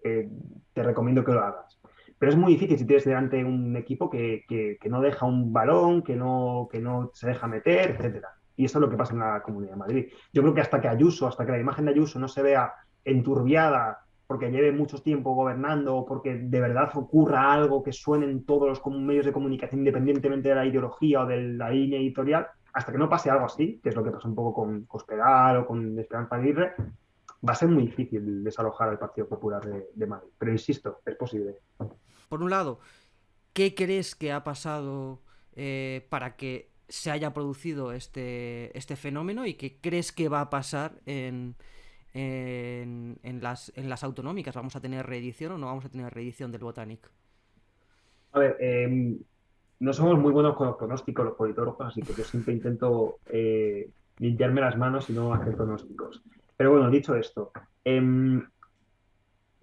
[SPEAKER 3] te recomiendo que lo hagas. Pero es muy difícil si tienes delante un equipo que no deja un balón, que no se deja meter, etcétera. Y eso es lo que pasa en la Comunidad de Madrid. Yo creo que hasta que la imagen de Ayuso no se vea enturbiada porque lleve mucho tiempo gobernando o porque de verdad ocurra algo que suene en todos los medios de comunicación, independientemente de la ideología o de la línea editorial, hasta que no pase algo así, que es lo que pasó un poco con Cospedal o con Esperanza Aguirre, va a ser muy difícil desalojar al Partido Popular de Madrid. Pero insisto, es posible.
[SPEAKER 2] Por un lado, ¿qué crees que ha pasado para que se haya producido este fenómeno y qué crees que va a pasar en las autonómicas? ¿Vamos a tener reedición o no vamos a tener reedición del Botanic?
[SPEAKER 3] A ver, no somos muy buenos con los pronósticos, los politólogos, así que yo siempre intento limpiarme las manos y no hacer pronósticos. Pero bueno, dicho esto,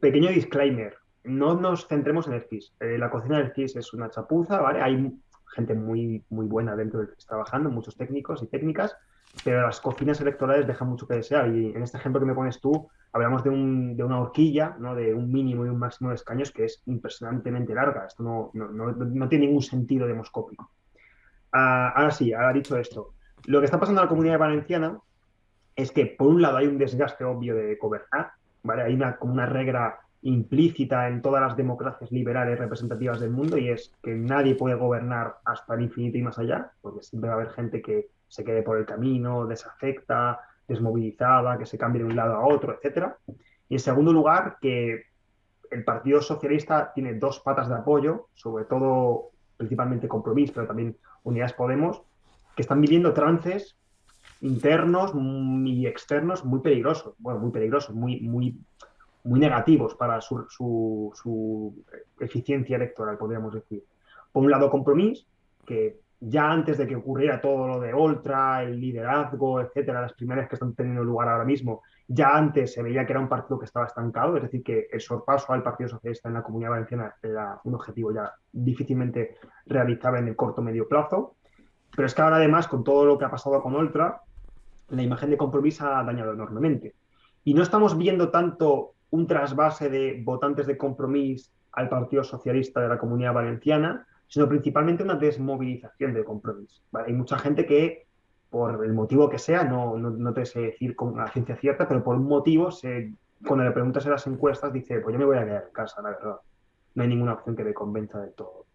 [SPEAKER 3] pequeño disclaimer, no nos centremos en el CIS. La cocina del CIS es una chapuza, ¿vale? Hay gente muy buena dentro del CIS trabajando, muchos técnicos y técnicas, pero las cocinas electorales dejan mucho que desear. Y en este ejemplo que me pones tú, hablamos de una horquilla, ¿no? De un mínimo y un máximo de escaños que es impresionantemente larga. Esto no tiene ningún sentido demoscópico. Ahora sí, ahora dicho esto, lo que está pasando en la Comunidad Valenciana es que, por un lado, hay un desgaste obvio de gobernar, ¿vale? Hay como una regla implícita en todas las democracias liberales representativas del mundo y es que nadie puede gobernar hasta el infinito y más allá, porque siempre va a haber gente que se quede por el camino, desafecta, desmovilizada, que se cambie de un lado a otro, etcétera. Y en segundo lugar, que el Partido Socialista tiene dos patas de apoyo, sobre todo principalmente Compromís, pero también Unidas Podemos, que están viviendo trances internos y externos muy peligrosos, bueno, muy peligrosos, muy negativos para su eficiencia electoral, podríamos decir. Por un lado, Compromís, que ya antes de que ocurriera todo lo de Oltra, el liderazgo, etcétera, las primeras que están teniendo lugar ahora mismo, ya antes se veía que era un partido que estaba estancado, es decir, que el sorpaso al Partido Socialista en la Comunidad Valenciana era un objetivo ya difícilmente realizable en el corto o medio plazo. Pero es que ahora, además, con todo lo que ha pasado con Oltra, la imagen de Compromís ha dañado enormemente. Y no estamos viendo tanto un trasvase de votantes de Compromís al Partido Socialista de la Comunidad Valenciana, sino principalmente una desmovilización de Compromís. ¿Vale? Hay mucha gente que, por el motivo que sea, no te sé decir con una ciencia cierta, pero por un motivo, cuando le preguntas en las encuestas, dice, pues yo me voy a quedar en casa, la verdad. No hay ninguna opción que me convenza del todo.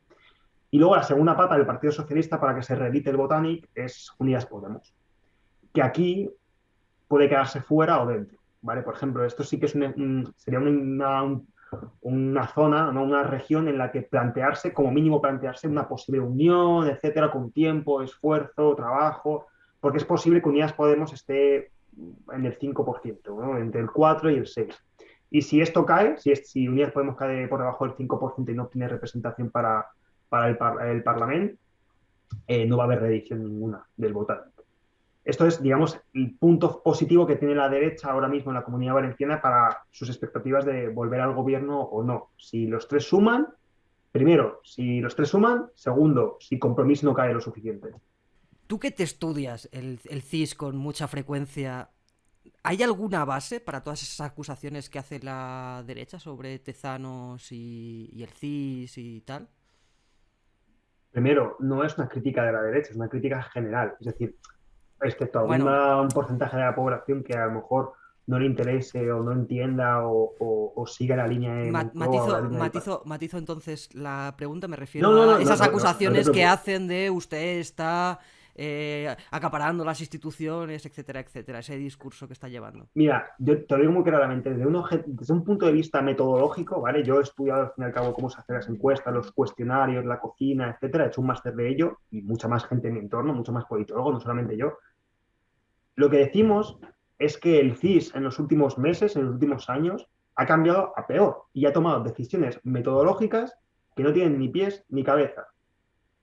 [SPEAKER 3] Y luego la segunda pata del Partido Socialista para que se reedite el Botanic es Unidas Podemos, que aquí puede quedarse fuera o dentro, ¿vale? Por ejemplo, esto sí que sería una zona, ¿no? Una región en la que como mínimo plantearse una posible unión, etcétera, con tiempo, esfuerzo, trabajo, porque es posible que Unidas Podemos esté en el 5%, ¿no? Entre el 4 y el 6%. Y si esto cae, si Unidas Podemos cae por debajo del 5% y no obtiene representación para el Parlamento, no va a haber reedición ninguna del votante. Esto es, digamos, el punto positivo que tiene la derecha ahora mismo en la Comunidad Valenciana para sus expectativas de volver al gobierno o no. Si los tres suman, primero, si los tres suman, segundo, si Compromís no cae lo suficiente.
[SPEAKER 2] Tú que te estudias el CIS con mucha frecuencia, ¿hay alguna base para todas esas acusaciones que hace la derecha sobre Tezanos y el CIS y tal?
[SPEAKER 3] Primero, no es una crítica de la derecha, es una crítica general. Es decir, excepto a
[SPEAKER 2] Bueno,
[SPEAKER 3] un porcentaje de la población que a lo mejor no le interese o no entienda o siga la línea de Moncloa o la línea de...
[SPEAKER 2] matizo entonces la pregunta, me
[SPEAKER 3] No,
[SPEAKER 2] refiero
[SPEAKER 3] no,
[SPEAKER 2] a
[SPEAKER 3] no, no,
[SPEAKER 2] esas
[SPEAKER 3] no, no te
[SPEAKER 2] acusaciones que
[SPEAKER 3] preocupes.
[SPEAKER 2] hacen de usted está acaparando las instituciones, etcétera, etcétera, ese discurso que está llevando.
[SPEAKER 3] Mira, yo te lo digo muy claramente, desde un punto de vista metodológico, ¿vale? Yo he estudiado al fin y al cabo cómo se hacen las encuestas, los cuestionarios, la cocina, etcétera, he hecho un máster de ello y mucha más gente en mi entorno, mucho más politólogos, no solamente yo. Lo que decimos es que el CIS en los últimos meses, en los últimos años, ha cambiado a peor y ha tomado decisiones metodológicas que no tienen ni pies ni cabeza.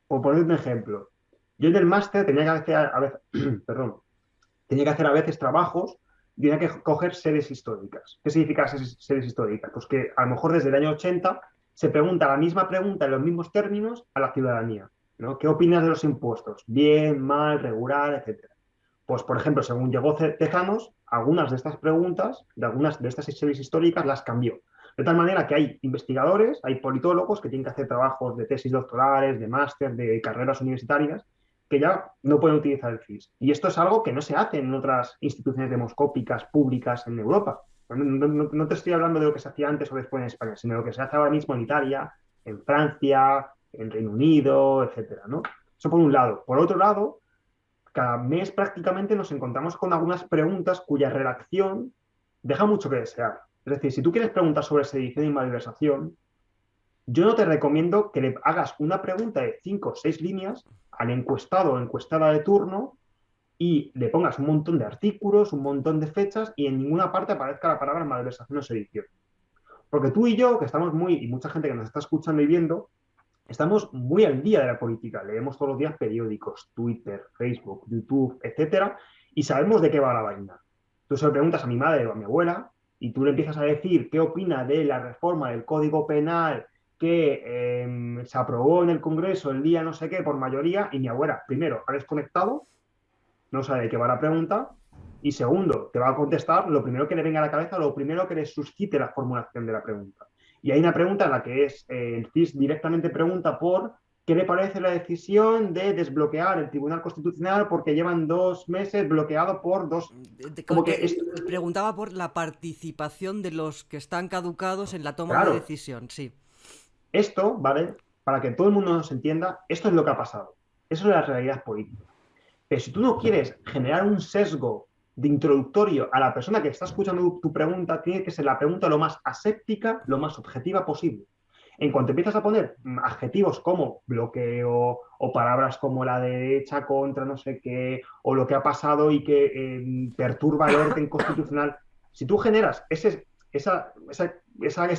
[SPEAKER 3] Por poner un ejemplo, yo en el máster tenía que hacer a veces, perdón, tenía que hacer a veces trabajos y tenía que coger series históricas. ¿Qué significa series históricas? Pues que a lo mejor desde el año 80 se pregunta la misma pregunta en los mismos términos a la ciudadanía, ¿no? ¿Qué opinas de los impuestos? Bien, mal, regular, etcétera. Pues, por ejemplo, según llegó Tezanos, algunas de estas preguntas, de algunas de estas series históricas, las cambió. De tal manera que hay investigadores, hay politólogos que tienen que hacer trabajos de tesis doctorales, de máster, de carreras universitarias, que ya no pueden utilizar el CIS. Y esto es algo que no se hace en otras instituciones demoscópicas públicas en Europa. No te estoy hablando de lo que se hacía antes o después en España, sino de lo que se hace ahora mismo en Italia, en Francia, en Reino Unido, etcétera, ¿no? Eso por un lado. Por otro lado, cada mes prácticamente nos encontramos con algunas preguntas cuya redacción deja mucho que desear. Es decir, si tú quieres preguntar sobre sedición y malversación, yo no te recomiendo que le hagas una pregunta de 5 o 6 líneas al encuestado o encuestada de turno y le pongas un montón de artículos, un montón de fechas y en ninguna parte aparezca la palabra malversación o sedición. Porque tú y yo, que estamos y mucha gente que nos está escuchando y viendo, estamos muy al día de la política. Leemos todos los días periódicos, Twitter, Facebook, YouTube, etcétera, y sabemos de qué va la vaina. Tú se lo preguntas a mi madre o a mi abuela y tú le empiezas a decir qué opina de la reforma del Código Penal que se aprobó en el Congreso el día no sé qué por mayoría, y mi abuela, primero, ha desconectado, no sabe de qué va la pregunta, y segundo, te va a contestar lo primero que le venga a la cabeza, lo primero que le suscite la formulación de la pregunta. Y hay una pregunta en la que el CIS directamente pregunta por qué le parece la decisión de desbloquear el Tribunal Constitucional porque llevan 2 meses bloqueado por dos... Como que
[SPEAKER 2] Preguntaba por la participación de los que están caducados en la toma de
[SPEAKER 3] claro,
[SPEAKER 2] decisión, sí.
[SPEAKER 3] esto, ¿vale? Para que todo el mundo nos entienda, esto es lo que ha pasado. Eso es la realidad política. Pero si tú no quieres generar un sesgo de introductorio a la persona que está escuchando tu pregunta, tiene que ser la pregunta lo más aséptica, lo más objetiva posible. En cuanto empiezas a poner adjetivos como bloqueo o palabras como la derecha contra no sé qué, o lo que ha pasado y que perturba el orden constitucional, si tú generas ese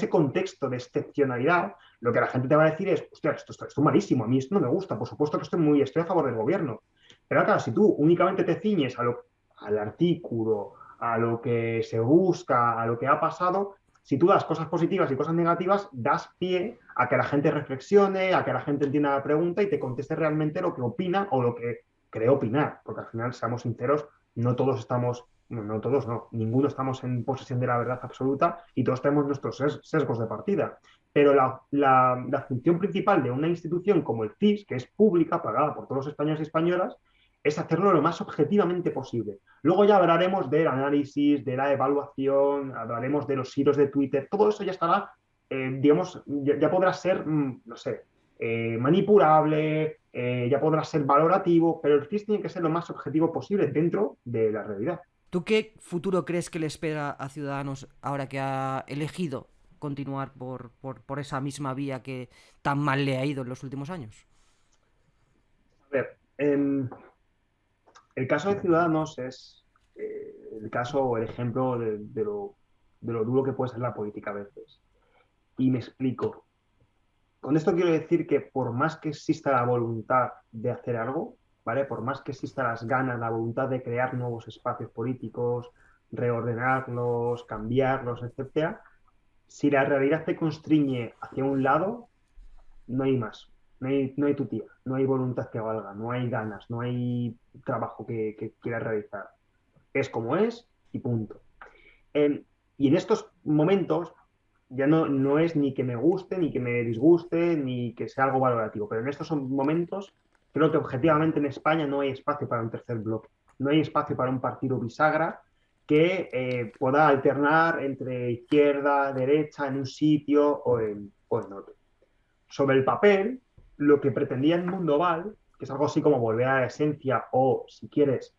[SPEAKER 3] contexto de excepcionalidad, lo que la gente te va a decir es, hostia, esto es malísimo, a mí esto no me gusta, por supuesto que estoy a favor del gobierno. Pero claro, si tú únicamente te ciñes al artículo, a lo que se busca, a lo que ha pasado, si tú das cosas positivas y cosas negativas, das pie a que la gente reflexione, a que la gente entienda la pregunta y te conteste realmente lo que opina o lo que cree opinar. Porque al final, seamos sinceros, no todos estamos, no todos, no, ninguno estamos en posesión de la verdad absoluta y todos tenemos nuestros sesgos de partida. Pero la función principal de una institución como el CIS, que es pública, pagada por todos los españoles y españolas, es hacerlo lo más objetivamente posible. Luego ya hablaremos del análisis, de la evaluación, hablaremos de los hilos de Twitter, todo eso ya estará, digamos, ya podrá ser, no sé, manipulable, ya podrá ser valorativo, pero el CIS tiene que ser lo más objetivo posible dentro de la realidad.
[SPEAKER 2] ¿Tú qué futuro crees que le espera a Ciudadanos ahora que ha elegido continuar por esa misma vía que tan mal le ha ido en los últimos años?
[SPEAKER 3] A ver, el caso de Ciudadanos es el caso o el ejemplo de lo duro que puede ser la política a veces. Y me explico. Con esto quiero decir que por más que exista la voluntad de hacer algo, ¿vale? Por más que existan las ganas, la voluntad de crear nuevos espacios políticos, reordenarlos, cambiarlos, etcétera, si la realidad te constriñe hacia un lado, no hay más. No hay tu tía, no hay voluntad que valga, no hay ganas, no hay trabajo que quieras realizar. Es como es y punto. Y en estos momentos ya no es ni que me guste, ni que me disguste, ni que sea algo valorativo, pero en estos momentos creo que objetivamente en España no hay espacio para un tercer bloque, no hay espacio para un partido bisagra que pueda alternar entre izquierda, derecha, en un sitio o en otro. Sobre el papel, lo que pretendía el Mundo Val, que es algo así como volver a la esencia o, si quieres,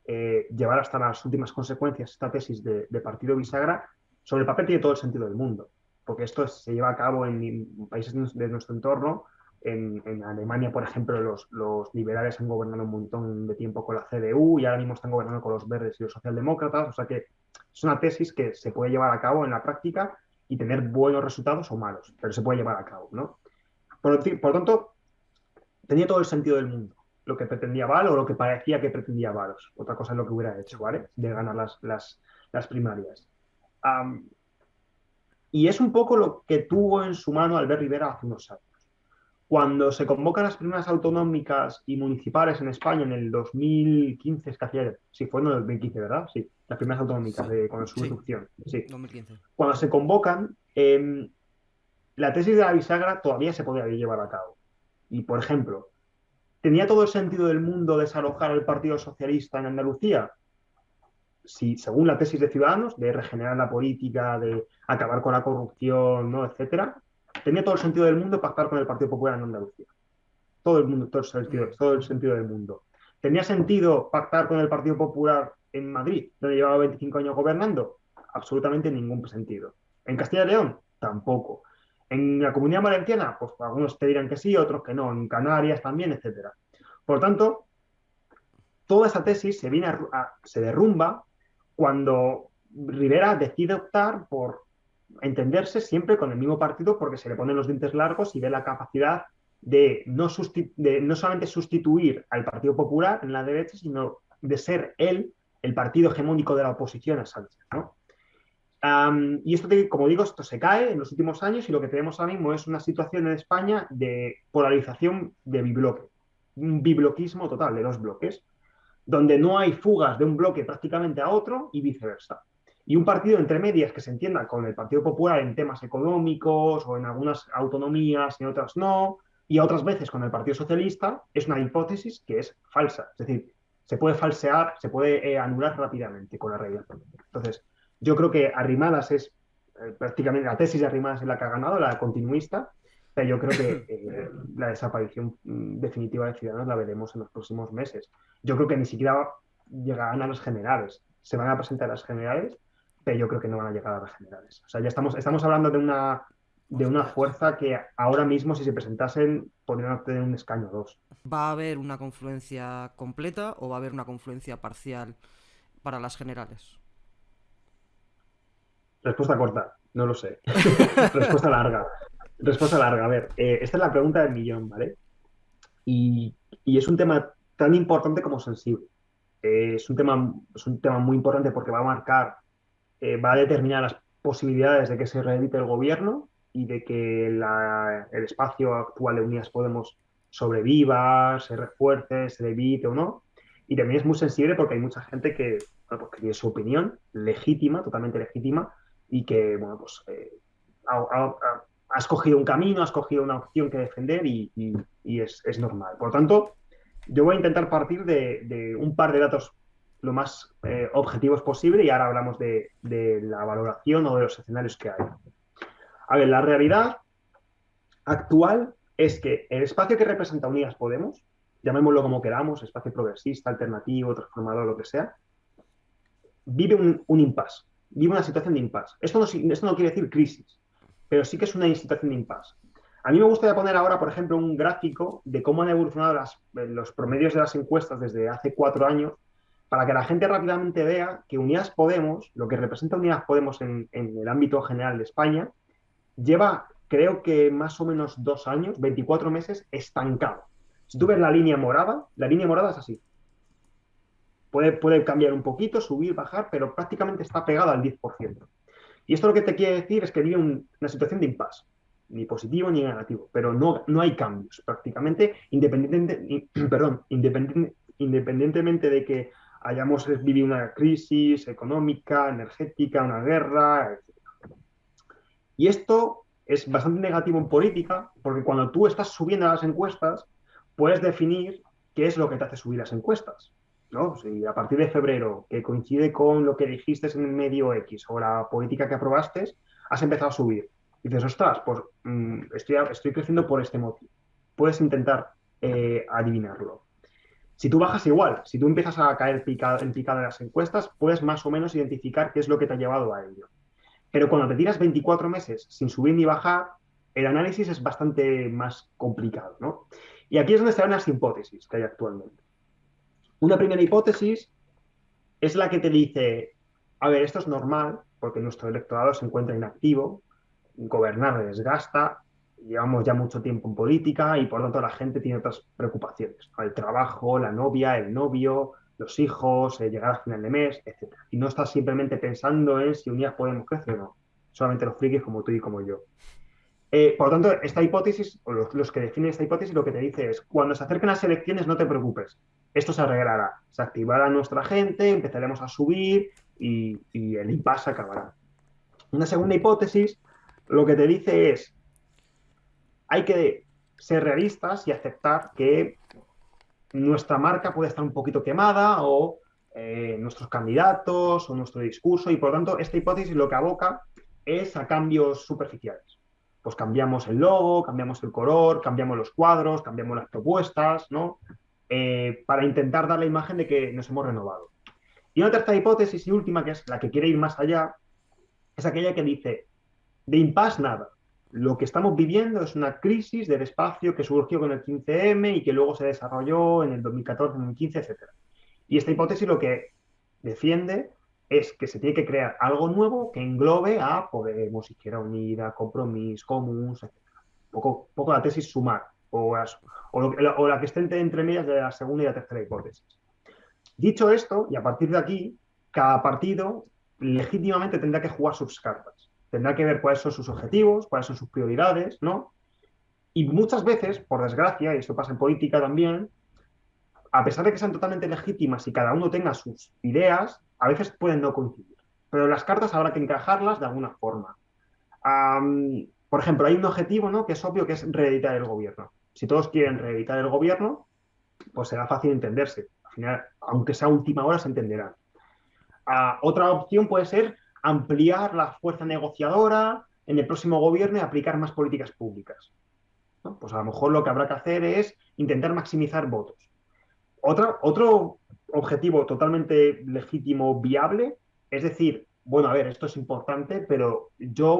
[SPEAKER 3] llevar hasta las últimas consecuencias esta tesis de partido bisagra, sobre el papel tiene todo el sentido del mundo, porque esto se lleva a cabo en países de nuestro entorno En Alemania, por ejemplo, los liberales han gobernado un montón de tiempo con la CDU y ahora mismo están gobernando con los verdes y los socialdemócratas. O sea que es una tesis que se puede llevar a cabo en la práctica y tener buenos resultados o malos, pero se puede llevar a cabo, ¿no? Por lo tanto, tenía todo el sentido del mundo lo que pretendía Val o lo que parecía que pretendía Valos. Otra cosa es lo que hubiera hecho, ¿vale? De ganar las primarias. Um, y es un poco lo que tuvo en su mano Albert Rivera hace unos años. Cuando se convocan las primeras autonómicas y municipales en España en el 2015, es que hacía, sí, fue en el 2015, ¿verdad? Sí, las primeras autonómicas con su irrupción. Sí.
[SPEAKER 2] 2015.
[SPEAKER 3] Cuando se convocan, la tesis de la bisagra todavía se podía llevar a cabo. Y, por ejemplo, ¿tenía todo el sentido del mundo desalojar el Partido Socialista en Andalucía? Sí, según la tesis de Ciudadanos, de regenerar la política, de acabar con la corrupción, ¿no? Etcétera, tenía todo el sentido del mundo pactar con el Partido Popular en Andalucía. Todo el mundo, todo el sentido del mundo. ¿Tenía sentido pactar con el Partido Popular en Madrid, donde llevaba 25 años gobernando? Absolutamente ningún sentido. ¿En Castilla y León? Tampoco. ¿En la Comunidad Valenciana? Pues algunos te dirán que sí, otros que no. En Canarias también, etcétera. Por tanto, toda esa tesis se derrumba cuando Rivera decide optar por entenderse siempre con el mismo partido porque se le ponen los dientes largos y ve la capacidad de no solamente sustituir al Partido Popular en la derecha, sino de ser él el partido hegemónico de la oposición a Sánchez, ¿no? Y esto, como digo, esto se cae en los últimos años y lo que tenemos ahora mismo es una situación en España de polarización de bibloque, un bibloquismo total de dos bloques, donde no hay fugas de un bloque prácticamente a otro y viceversa. Y un partido entre medias que se entienda con el Partido Popular en temas económicos o en algunas autonomías y en otras no, y otras veces con el Partido Socialista, es una hipótesis que es falsa. Es decir, se puede falsear, se puede anular rápidamente con la realidad política. Entonces, yo creo que Arrimadas es prácticamente la tesis de Arrimadas es la que ha ganado, la continuista, pero yo creo que la desaparición definitiva de Ciudadanos la veremos en los próximos meses. Yo creo que ni siquiera llegarán a las generales. Se van a presentar a las generales, pero yo creo que no van a llegar a las generales. O sea, ya estamos hablando de una fuerza que ahora mismo, si se presentasen, podrían obtener un escaño o dos.
[SPEAKER 2] ¿Va a haber una confluencia completa o va a haber una confluencia parcial para las generales?
[SPEAKER 3] Respuesta corta, no lo sé. Respuesta larga. Respuesta larga. A ver, esta es la pregunta del millón, ¿vale? Y es un tema tan importante como sensible. Es un tema muy importante porque va a marcar, va a determinar las posibilidades de que se reedite el gobierno y de que el espacio actual de Unidas Podemos sobreviva, se refuerce, se debilite o no. Y también es muy sensible porque hay mucha gente que, bueno, pues, que tiene su opinión legítima, totalmente legítima, y que, bueno, pues ha escogido un camino, ha escogido una opción que defender y es normal. Por lo tanto, yo voy a intentar partir de un par de datos lo más objetivos posible y ahora hablamos de la valoración o de los escenarios que hay. A ver, la realidad actual es que el espacio que representa Unidas Podemos, llamémoslo como queramos, espacio progresista, alternativo, transformador, lo que sea, vive un impasse, vive una situación de impasse. Esto no quiere decir crisis, pero sí que es una situación de impasse. A mí me gustaría poner ahora, por ejemplo, un gráfico de cómo han evolucionado los promedios de las encuestas desde hace 4 años, para que la gente rápidamente vea que Unidas Podemos, lo que representa Unidas Podemos en el ámbito general de España, lleva, creo que más o menos 2 años, 24 meses, estancado. Si tú ves la línea morada es así. Puede cambiar un poquito, subir, bajar, pero prácticamente está pegada al 10%. Y esto lo que te quiere decir es que vive una situación de impasse, ni positivo ni negativo, pero no hay cambios prácticamente, independientemente de que hayamos vivido una crisis económica, energética, una guerra, etc. Y esto es bastante negativo en política, porque cuando tú estás subiendo a las encuestas, puedes definir qué es lo que te hace subir las encuestas, ¿no? Si a partir de febrero, que coincide con lo que dijiste en el medio X o la política que aprobaste, has empezado a subir. Y dices, ostras, pues estoy creciendo por este motivo. Puedes intentar adivinarlo. Si tú bajas igual, si tú empiezas a caer en picada de las encuestas, puedes más o menos identificar qué es lo que te ha llevado a ello. Pero cuando te tiras 24 meses sin subir ni bajar, el análisis es bastante más complicado, ¿no? Y aquí es donde están las hipótesis que hay actualmente. Una primera hipótesis es la que te dice, a ver, esto es normal, porque nuestro electorado se encuentra inactivo, gobernar les desgasta, llevamos ya mucho tiempo en política y por lo tanto la gente tiene otras preocupaciones, ¿no? El trabajo, la novia, el novio, los hijos, llegar a final de mes, etcétera. Y no estás simplemente pensando en si Unidas Podemos crecer o no, solamente los frikis como tú y como yo. Por lo tanto, esta hipótesis, o los que definen esta hipótesis, lo que te dice es, cuando se acerquen las elecciones, no te preocupes, esto se arreglará, se activará nuestra gente, empezaremos a subir y el impasse acabará. Una segunda hipótesis, lo que te dice es, hay que ser realistas y aceptar que nuestra marca puede estar un poquito quemada o nuestros candidatos o nuestro discurso y por lo tanto esta hipótesis lo que aboca es a cambios superficiales. Pues cambiamos el logo, cambiamos el color, cambiamos los cuadros, cambiamos las propuestas, ¿no? Para intentar dar la imagen de que nos hemos renovado. Y una tercera hipótesis y última, que es la que quiere ir más allá, es aquella que dice, de impasse nada. Lo que estamos viviendo es una crisis del espacio que surgió con el 15M y que luego se desarrolló en el 2014, 2015, etc. Y esta hipótesis lo que defiende es que se tiene que crear algo nuevo que englobe a Podemos, Izquierda Unida, Compromís, Comuns, etc. Poco la tesis sumar, o la que esté entre medias de la segunda y la tercera hipótesis. Dicho esto, y a partir de aquí, cada partido legítimamente tendrá que jugar sus cartas. Tendrá que ver cuáles son sus objetivos, cuáles son sus prioridades, ¿no? Y muchas veces, por desgracia, y esto pasa en política también, a pesar de que sean totalmente legítimas y cada uno tenga sus ideas, a veces pueden no coincidir. Pero las cartas habrá que encajarlas de alguna forma. Por ejemplo, hay un objetivo, ¿no?, que es obvio, que es reeditar el gobierno. Si todos quieren reeditar el gobierno, pues será fácil entenderse. Al final, aunque sea a última hora, se entenderán. Otra opción puede ser ampliar la fuerza negociadora en el próximo gobierno y aplicar más políticas públicas, ¿no? Pues a lo mejor lo que habrá que hacer es intentar maximizar votos. Otro objetivo totalmente legítimo, viable, es decir, bueno, a ver, esto es importante, pero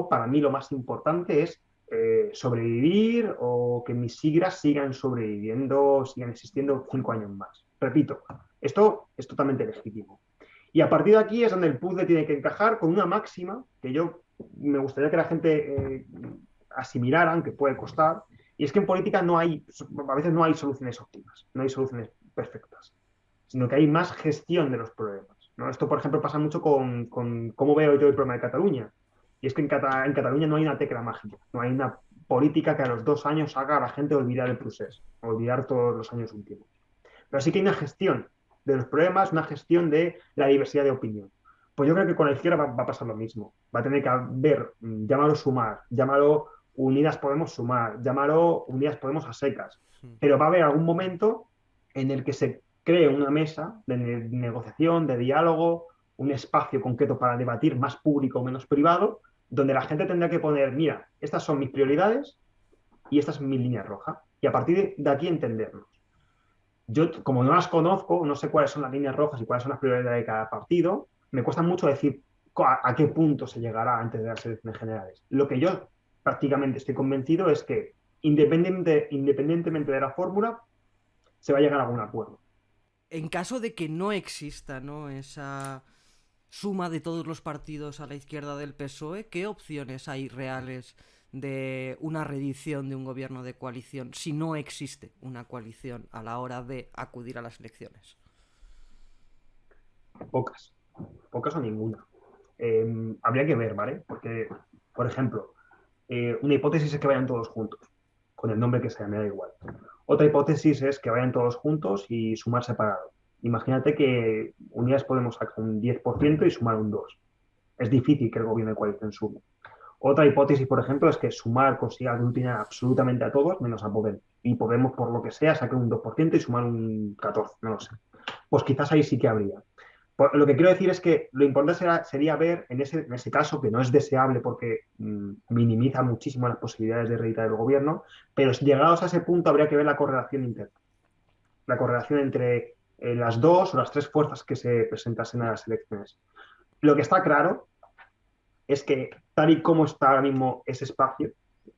[SPEAKER 3] para mí lo más importante es sobrevivir o que mis siglas sigan sobreviviendo, sigan existiendo 5 años más. Repito, esto es totalmente legítimo. Y a partir de aquí es donde el puzzle tiene que encajar con una máxima que yo me gustaría que la gente asimilara, aunque puede costar, y es que en política a veces no hay soluciones óptimas, no hay soluciones perfectas, sino que hay más gestión de los problemas, ¿no? Esto, por ejemplo, pasa mucho con cómo veo yo el problema de Cataluña. Y es que en Cataluña no hay una tecla mágica, no hay una política que a los 2 años haga a la gente olvidar el procés, olvidar todos los años últimos. Pero sí que hay una gestión de los problemas, una gestión de la diversidad de opinión. Pues yo creo que con la izquierda va a pasar lo mismo. Va a tener que haber, llámalo sumar, llámalo Unidas Podemos sumar, llámalo Unidas Podemos a secas. Pero va a haber algún momento en el que se cree una mesa de negociación, de diálogo, un espacio concreto para debatir, más público o menos privado, donde la gente tendrá que poner, mira, estas son mis prioridades y esta es mi línea roja. Y a partir de aquí entendernos. Yo, como no las conozco, no sé cuáles son las líneas rojas y cuáles son las prioridades de cada partido, me cuesta mucho decir a qué punto se llegará antes de las elecciones generales. Lo que yo prácticamente estoy convencido es que, independientemente de la fórmula, se va a llegar a algún acuerdo.
[SPEAKER 2] En caso de que no exista, ¿no?, esa suma de todos los partidos a la izquierda del PSOE, ¿qué opciones hay reales de una reedición de un gobierno de coalición si no existe una coalición a la hora de acudir a las elecciones?
[SPEAKER 3] Pocas o ninguna. Habría que ver, ¿vale? Porque, por ejemplo, una hipótesis es que vayan todos juntos, con el nombre que sea, me da igual. Otra hipótesis es que vayan todos juntos y sumar separado. Imagínate que Unidas Podemos sacar un 10% y sumar un 2%. Es difícil que el gobierno de coalición sume. Otra hipótesis, por ejemplo, es que Sumar consiga aglutinar absolutamente a todos, menos a Podemos. Y Podemos, por lo que sea, saque un 2% y Sumar un 14%, no lo sé. Pues quizás ahí sí que habría. Lo que quiero decir es que lo importante sería ver en ese caso, que no es deseable porque minimiza muchísimo las posibilidades de reeditar el gobierno, pero llegados a ese punto habría que ver la correlación interna. La correlación entre las dos o las tres fuerzas que se presentasen a las elecciones. Lo que está claro es que tal y como está ahora mismo ese espacio,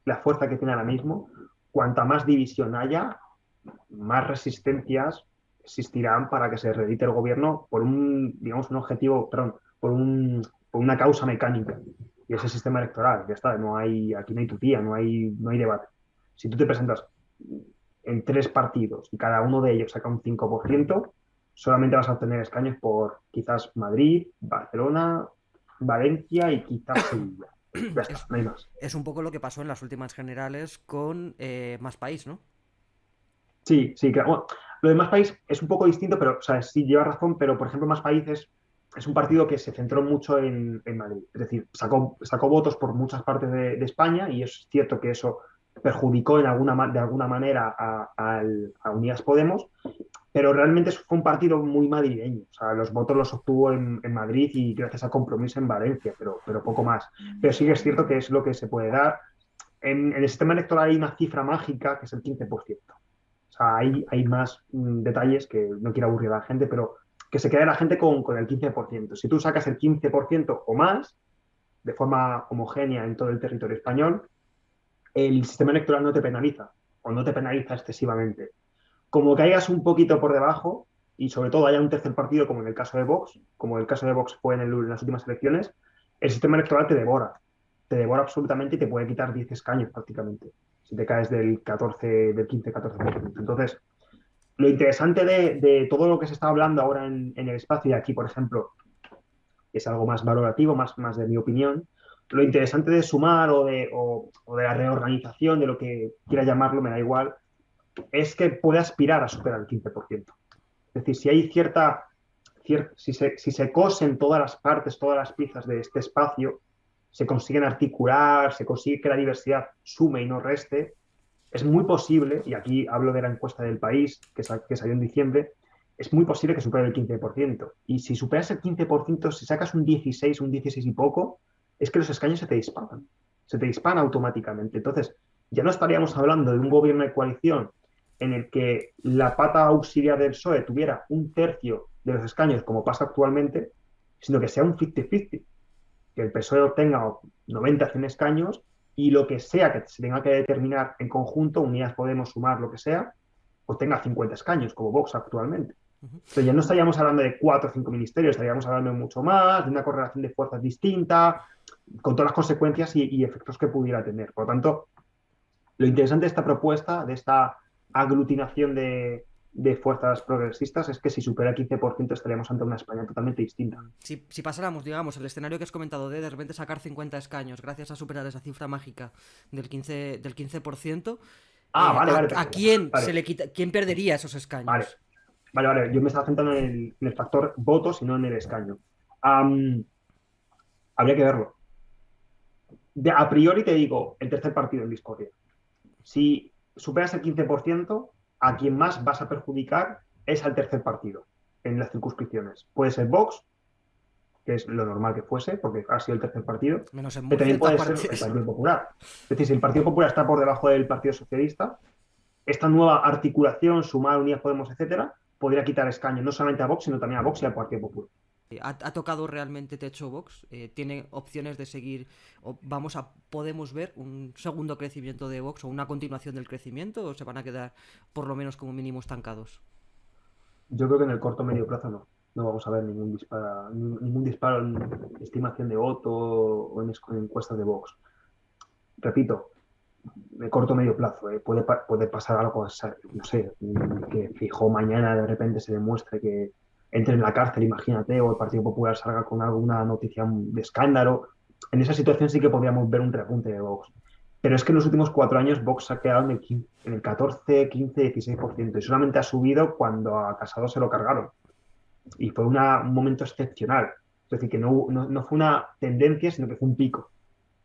[SPEAKER 3] la fuerza que tiene ahora mismo, cuanta más división haya, más resistencias existirán para que se reedite el gobierno por digamos, un objetivo, perdón, por una causa mecánica. Y ese sistema electoral, ya está, aquí no hay tutía, no hay debate. Si tú te presentas en 3 partidos y cada uno de ellos saca un 5%, solamente vas a obtener escaños por quizás Madrid, Barcelona, Valencia y quizás Sevilla. Ya está,
[SPEAKER 2] Es,
[SPEAKER 3] no hay más.
[SPEAKER 2] es un poco lo que pasó en las últimas generales con Más País, ¿no?
[SPEAKER 3] Sí, sí, claro. Bueno, lo de Más País es un poco distinto, pero, o sea, sí lleva razón, pero, por ejemplo, Más Países es un partido que se centró mucho en Madrid. Es decir, sacó votos por muchas partes de España y es cierto que eso perjudicó de alguna manera a Unidas Podemos, pero realmente fue un partido muy madrileño. O sea, los votos los obtuvo en Madrid y gracias al compromiso en Valencia, pero poco más. Pero sí que es cierto que es lo que se puede dar. En el sistema electoral hay una cifra mágica que es el 15%. O sea, hay más detalles que no quiero aburrir a la gente, pero que se quede la gente con el 15%. Si tú sacas el 15% o más, de forma homogénea en todo el territorio español, el sistema electoral no te penaliza o no te penaliza excesivamente. Como caigas un poquito por debajo y sobre todo haya un tercer partido como en el caso de Vox, como el caso de Vox fue en las últimas elecciones, el sistema electoral te devora absolutamente y te puede quitar 10 escaños prácticamente, si te caes del 15-14%. Entonces, lo interesante de todo lo que se está hablando ahora en el espacio, y aquí, por ejemplo, es algo más valorativo, más de mi opinión, lo interesante de sumar o de la reorganización, de lo que quiera llamarlo, me da igual, es que puede aspirar a superar el 15%. Es decir, si hay si se cosen todas las partes, todas las piezas de este espacio, se consiguen articular, se consigue que la diversidad sume y no reste, es muy posible, y aquí hablo de la encuesta del país que salió en diciembre, es muy posible que supere el 15%. Y si superas el 15%, si sacas un 16 y poco, es que los escaños se te disparan. Se te disparan automáticamente. Entonces, ya no estaríamos hablando de un gobierno de coalición en el que la pata auxiliar del PSOE tuviera un tercio de los escaños, como pasa actualmente, sino que sea un 50-50, que el PSOE obtenga 90, 100 escaños y lo que sea que se tenga que determinar en conjunto, Unidas Podemos sumar lo que sea, obtenga 50 escaños, como Vox actualmente. Entonces ya no estaríamos hablando de 4 o 5 ministerios, estaríamos hablando de mucho más, de una correlación de fuerzas distinta, con todas las consecuencias y efectos que pudiera tener. Por lo tanto, lo interesante de esta propuesta, de esta aglutinación de fuerzas progresistas, es que si supera el 15% estaríamos ante una España totalmente distinta.
[SPEAKER 2] Si pasáramos, digamos, el escenario que has comentado de repente sacar 50 escaños gracias a superar esa cifra mágica del 15%,
[SPEAKER 3] Vale, vale,
[SPEAKER 2] ¿a
[SPEAKER 3] perfecto.
[SPEAKER 2] quién
[SPEAKER 3] Vale,
[SPEAKER 2] se le quita, quién perdería esos
[SPEAKER 3] vale,
[SPEAKER 2] escaños?
[SPEAKER 3] vale. Yo me estaba centrando en el factor votos y no en el escaño. Am, Habría que verlo. A priori te digo, el tercer partido en discordia. Si superas el 15%, a quien más vas a perjudicar es al tercer partido en las circunscripciones. Puede ser Vox, que es lo normal que fuese, porque ha sido el tercer partido,
[SPEAKER 2] Menos en
[SPEAKER 3] pero
[SPEAKER 2] Murcia
[SPEAKER 3] también
[SPEAKER 2] en todas
[SPEAKER 3] puede ser el
[SPEAKER 2] partes.
[SPEAKER 3] Partido Popular. Es decir, si el Partido Popular está por debajo del Partido Socialista, esta nueva articulación, sumar, Unidas Podemos, etcétera, podría quitar escaños no solamente a Vox, sino también a Vox y al Partido Popular.
[SPEAKER 2] ¿Ha tocado realmente techo Vox? ¿Tiene opciones de seguir, o podemos ver un segundo crecimiento de Vox o una continuación del crecimiento, o se van a quedar por lo menos como mínimo estancados?
[SPEAKER 3] Yo creo que en el corto medio plazo no. No vamos a ver ningún disparo en estimación de voto o en encuestas de Vox. Repito, de corto medio plazo, puede pasar algo, no sé, que fijo mañana de repente se demuestre que entre en la cárcel, imagínate, o el Partido Popular salga con alguna noticia de escándalo. En esa situación sí que podríamos ver un repunte de Vox. Pero es que en los últimos 4 años Vox ha quedado en el 14, 15, 16% y solamente ha subido cuando a Casado se lo cargaron. Y fue un momento excepcional. Es decir, que no fue una tendencia, sino que fue un pico.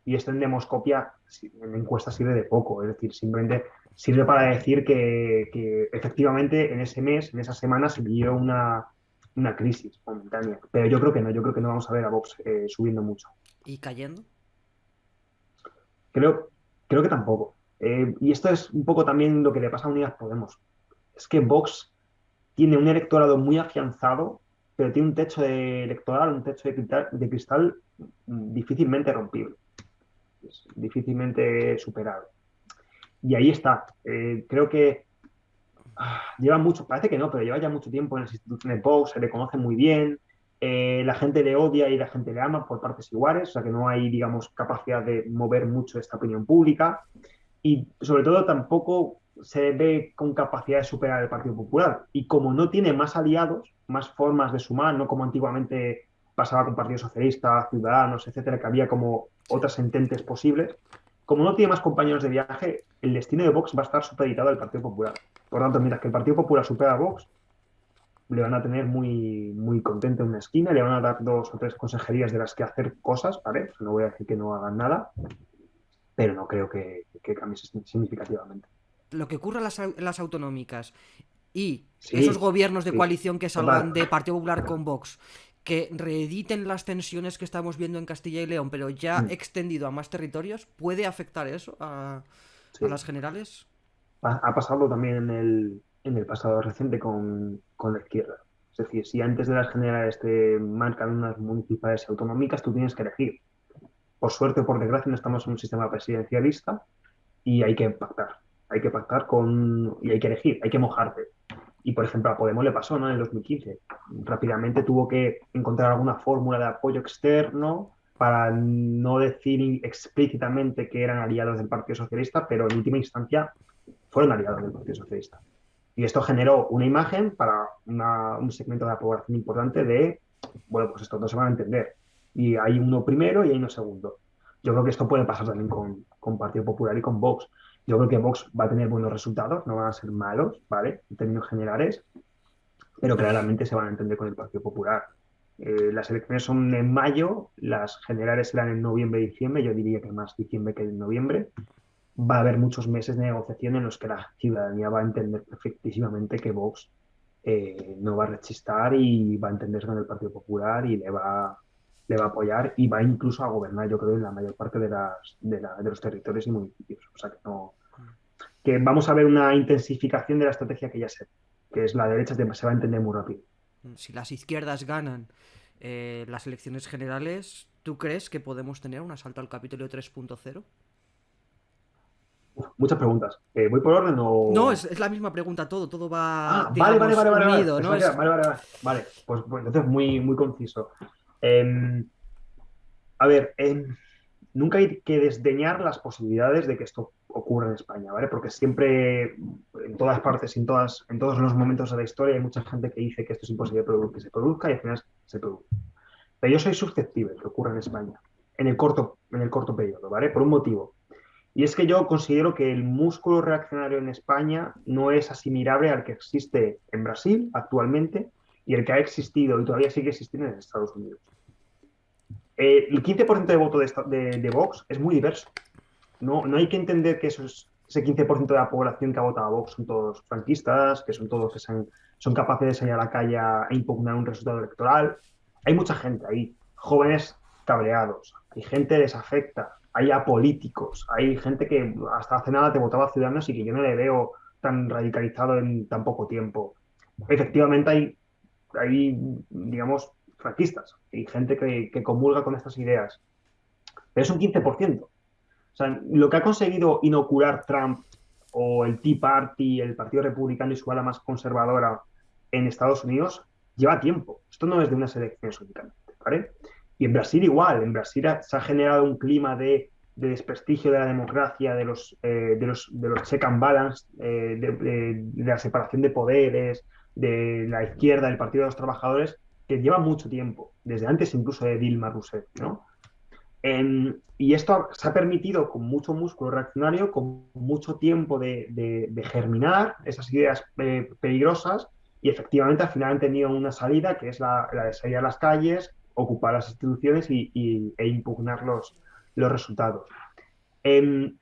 [SPEAKER 3] Y esto en demoscopia, en encuesta sirve de poco, es decir, simplemente sirve para decir que efectivamente en ese mes, en esa semana, se vivió una crisis momentánea. Pero yo creo que no vamos a ver a Vox subiendo mucho.
[SPEAKER 2] ¿Y cayendo?
[SPEAKER 3] Creo, creo que tampoco. Y esto es un poco también lo que le pasa a Unidas Podemos. Es que Vox tiene un electorado muy afianzado, pero tiene un techo electoral, un techo de cristal difícilmente rompible. es difícilmente superable. Y ahí está. Creo que lleva mucho, parece que no, pero lleva ya mucho tiempo en las instituciones Vox, se le conoce muy bien, la gente le odia y la gente le ama por partes iguales, o sea que no hay, digamos, capacidad de mover mucho esta opinión pública y sobre todo tampoco se ve con capacidad de superar el Partido Popular. Y como no tiene más aliados, más formas de sumar, no como antiguamente pasaba con Partido Socialista, Ciudadanos, etcétera, que había como otras ententes posibles, como no tiene más compañeros de viaje, el destino de Vox va a estar supeditado al Partido Popular. Por tanto, mientras que el Partido Popular supera a Vox, le van a tener muy, muy contento en una esquina, le van a dar 2 o 3 consejerías de las que hacer cosas, ¿vale? No voy a decir que no hagan nada, pero no creo que cambie significativamente.
[SPEAKER 2] Lo que ocurre en las autonómicas y esos
[SPEAKER 3] Sí,
[SPEAKER 2] gobiernos de
[SPEAKER 3] sí,
[SPEAKER 2] coalición que salgan
[SPEAKER 3] total.
[SPEAKER 2] de Partido Popular con Vox, que reediten las tensiones que estamos viendo en Castilla y León, pero ya
[SPEAKER 3] Mm,
[SPEAKER 2] extendido a más territorios, ¿puede afectar eso a
[SPEAKER 3] sí.
[SPEAKER 2] las generales?
[SPEAKER 3] Ha pasado también en el pasado reciente con la izquierda. Es decir, si antes de las generales te marcan unas municipales y autonómicas, tú tienes que elegir. Por suerte o por desgracia, no estamos en un sistema presidencialista y hay que pactar. Hay que pactar y hay que elegir, hay que mojarte. Y, por ejemplo, a Podemos le pasó, ¿no? En el 2015. Rápidamente tuvo que encontrar alguna fórmula de apoyo externo para no decir explícitamente que eran aliados del Partido Socialista, pero en última instancia fueron aliados del Partido Socialista. Y esto generó una imagen para un segmento de la población importante de, bueno, pues estos dos se van a entender. Y hay uno primero y hay uno segundo. Yo creo que esto puede pasar también con Partido Popular y con Vox. Yo creo que Vox va a tener buenos resultados, no van a ser malos, ¿vale? En términos generales, pero claramente se van a entender con el Partido Popular. Las elecciones son en mayo, las generales serán en noviembre y diciembre, yo diría que más diciembre que en noviembre. Va a haber muchos meses de negociación en los que la ciudadanía va a entender perfectísimamente que Vox no va a rechistar y va a entenderse con el Partido Popular y le va a apoyar y va incluso a gobernar, yo creo, en la mayor parte de los territorios y municipios. O sea que no, que vamos a ver una intensificación de la estrategia que ya sé, que es la derecha se va a entender muy rápido.
[SPEAKER 2] Si las izquierdas ganan las elecciones generales, ¿tú crees que podemos tener un asalto al Capitolio 3.0?
[SPEAKER 3] Uf, muchas preguntas. ¿Voy por orden
[SPEAKER 2] No,
[SPEAKER 3] o...?
[SPEAKER 2] es la misma pregunta, todo va,
[SPEAKER 3] Vale, vale,
[SPEAKER 2] digamos,
[SPEAKER 3] vale, vale, vale.
[SPEAKER 2] unido, ¿no?
[SPEAKER 3] Pensaba que
[SPEAKER 2] Es...
[SPEAKER 3] vale, vale, vale. Vale, pues entonces muy, muy conciso. Em, a ver, nunca hay que desdeñar las posibilidades de que esto ocurra en España, ¿vale? Porque siempre, en todas partes, en todos los momentos de la historia, hay mucha gente que dice que esto es imposible que se produzca y al final se produce. Pero yo soy susceptible que ocurra en España, en el corto periodo, ¿vale? Por un motivo. Y es que yo considero que el músculo reaccionario en España no es asimilable al que existe en Brasil actualmente y el que ha existido y todavía sigue existiendo en Estados Unidos. El 15% de voto de Vox es muy diverso. No hay que entender que ese 15% de la población que ha votado a Vox son todos franquistas, que son todos que son capaces de salir a la calle a impugnar un resultado electoral. Hay mucha gente ahí, jóvenes cabreados, hay gente desafecta, hay apolíticos, hay gente que hasta hace nada te votaba a Ciudadanos y que yo no le veo tan radicalizado en tan poco tiempo. Efectivamente hay digamos, franquistas, hay gente que comulga con estas ideas, pero es un 15%. O sea, lo que ha conseguido inocular Trump o el Tea Party, el Partido Republicano y su ala más conservadora en Estados Unidos, lleva tiempo. Esto no es de unas elecciones únicamente, ¿vale? Y en Brasil igual. En Brasil se ha generado un clima de desprestigio de la democracia, de los check and balance, de la separación de poderes, de la izquierda, del Partido de los Trabajadores, que lleva mucho tiempo, desde antes incluso de Dilma Rousseff, ¿no? Y esto se ha permitido con mucho músculo reaccionario, con mucho tiempo de germinar esas ideas peligrosas y efectivamente al final han tenido una salida que es la de salir a las calles, ocupar las instituciones e impugnar los resultados. Em,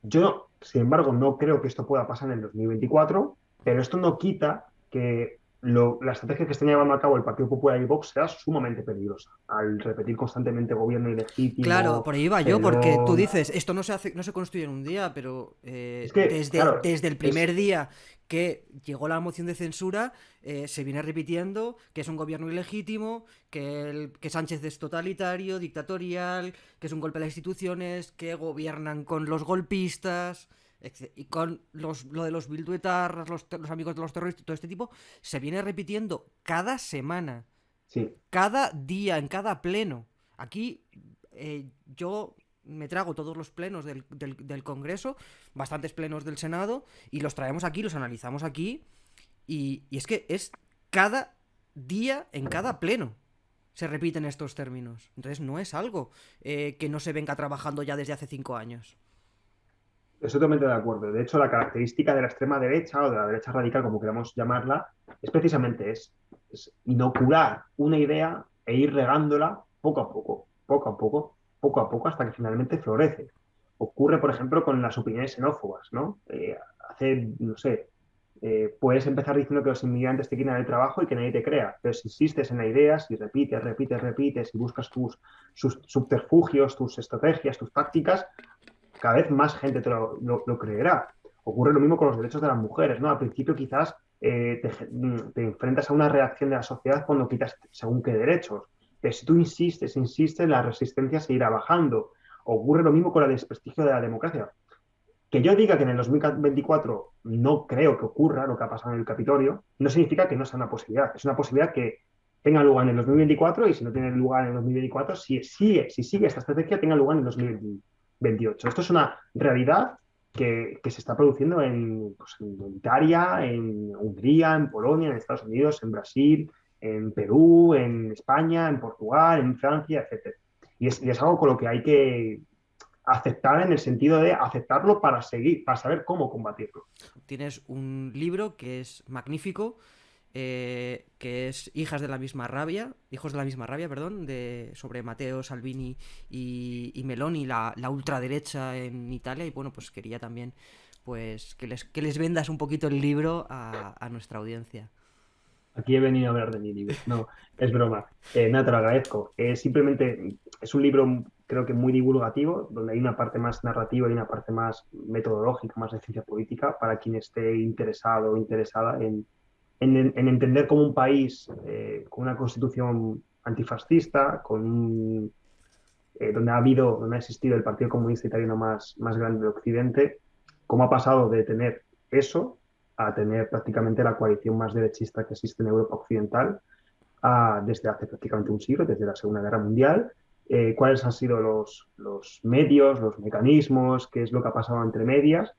[SPEAKER 3] yo, sin embargo, no creo que esto pueda pasar en el 2024, pero esto no quita que la estrategia que está llevando a cabo el Partido Popular y Vox será sumamente peligrosa al repetir constantemente gobierno ilegítimo,
[SPEAKER 2] Claro, por ahí iba yo, porque tú
[SPEAKER 3] pelón.
[SPEAKER 2] dices, esto no se hace, no se construye en un día, pero
[SPEAKER 3] Es que, claro,
[SPEAKER 2] desde el
[SPEAKER 3] es,
[SPEAKER 2] primer día que llegó la moción de censura, se viene repitiendo que es un gobierno ilegítimo, que Sánchez es totalitario, dictatorial, que es un golpe a las instituciones, que gobiernan con los golpistas, y con lo de los bilduetarras, los amigos de los terroristas, todo este tipo, se viene repitiendo cada semana,
[SPEAKER 3] sí.
[SPEAKER 2] cada día, en cada pleno. Aquí yo me trago todos los plenos del Congreso, bastantes plenos del Senado, y los traemos aquí, los analizamos aquí, y es que es cada día, en cada pleno, se repiten estos términos. Entonces no es algo que no se venga trabajando ya desde hace 5 años.
[SPEAKER 3] Estoy totalmente de acuerdo. De hecho, la característica de la extrema derecha o de la derecha radical, como queramos llamarla, es precisamente es inocular una idea e ir regándola poco a poco, poco a poco, poco a poco, hasta que finalmente florece. Ocurre, por ejemplo, con las opiniones xenófobas, ¿no? No sé, puedes empezar diciendo que los inmigrantes te quitan el trabajo y que nadie te crea, pero si insistes en la idea, si repites, repites, repites y buscas sus subterfugios, tus estrategias, tus tácticas, cada vez más gente lo creerá. Ocurre lo mismo con los derechos de las mujeres, ¿no? Al principio quizás te enfrentas a una reacción de la sociedad cuando quitas según qué derechos. Pero si tú insistes, insistes, la resistencia se irá bajando. Ocurre lo mismo con el desprestigio de la democracia. Que yo diga que en el 2024 no creo que ocurra lo que ha pasado en el Capitolio, no significa que no sea una posibilidad. Es una posibilidad que tenga lugar en el 2024 y si no tiene lugar en el 2024, si sigue esta estrategia, tenga lugar en el 2028. Esto es una realidad que se está produciendo pues, en Italia, en Hungría, en Polonia, en Estados Unidos, en Brasil, en Perú, en España, en Portugal, en Francia, etcétera. Y es algo con lo que hay que aceptar en el sentido de aceptarlo para seguir, para saber cómo combatirlo.
[SPEAKER 2] Tienes un libro que es magnífico, que es Hijos de la misma rabia, perdón, sobre Matteo Salvini y Meloni, la ultraderecha en Italia. Y bueno, pues quería también pues que les vendas un poquito el libro a nuestra audiencia.
[SPEAKER 3] Aquí he venido a hablar de mi libro. No, es broma. Nada, te lo agradezco. Simplemente es un libro, creo que muy divulgativo, donde hay una parte más narrativa y una parte más metodológica, más de ciencia política, para quien esté interesado o interesada en entender cómo un país con una constitución antifascista, donde ha existido el Partido Comunista Italiano más grande de Occidente, cómo ha pasado de tener eso a tener prácticamente la coalición más derechista que existe en Europa Occidental desde hace prácticamente un siglo, desde la Segunda Guerra Mundial. Cuáles han sido los medios, los mecanismos, qué es lo que ha pasado entre medias.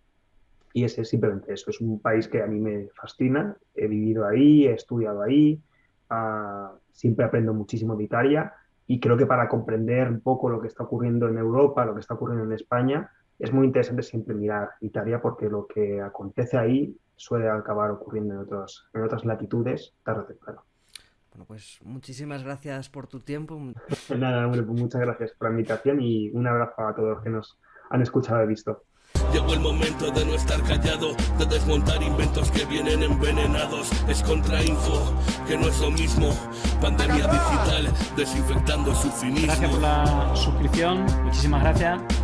[SPEAKER 3] Y ese es simplemente eso. Es un país que a mí me fascina. He vivido ahí, he estudiado ahí, siempre aprendo muchísimo de Italia y creo que para comprender un poco lo que está ocurriendo en Europa, lo que está ocurriendo en España, es muy interesante siempre mirar Italia porque lo que acontece ahí suele acabar ocurriendo en otras latitudes tarde o temprano.
[SPEAKER 2] Bueno, pues muchísimas gracias por tu tiempo.
[SPEAKER 3] Nada, hombre, pues muchas gracias por la invitación y un abrazo a todos los que nos han escuchado y visto.
[SPEAKER 1] Llegó el momento de no estar callado, de desmontar inventos que vienen envenenados. Es contrainfo, que no es lo mismo. Pandemia digital, desinfectando su cinismo.
[SPEAKER 4] Gracias por la suscripción, muchísimas gracias.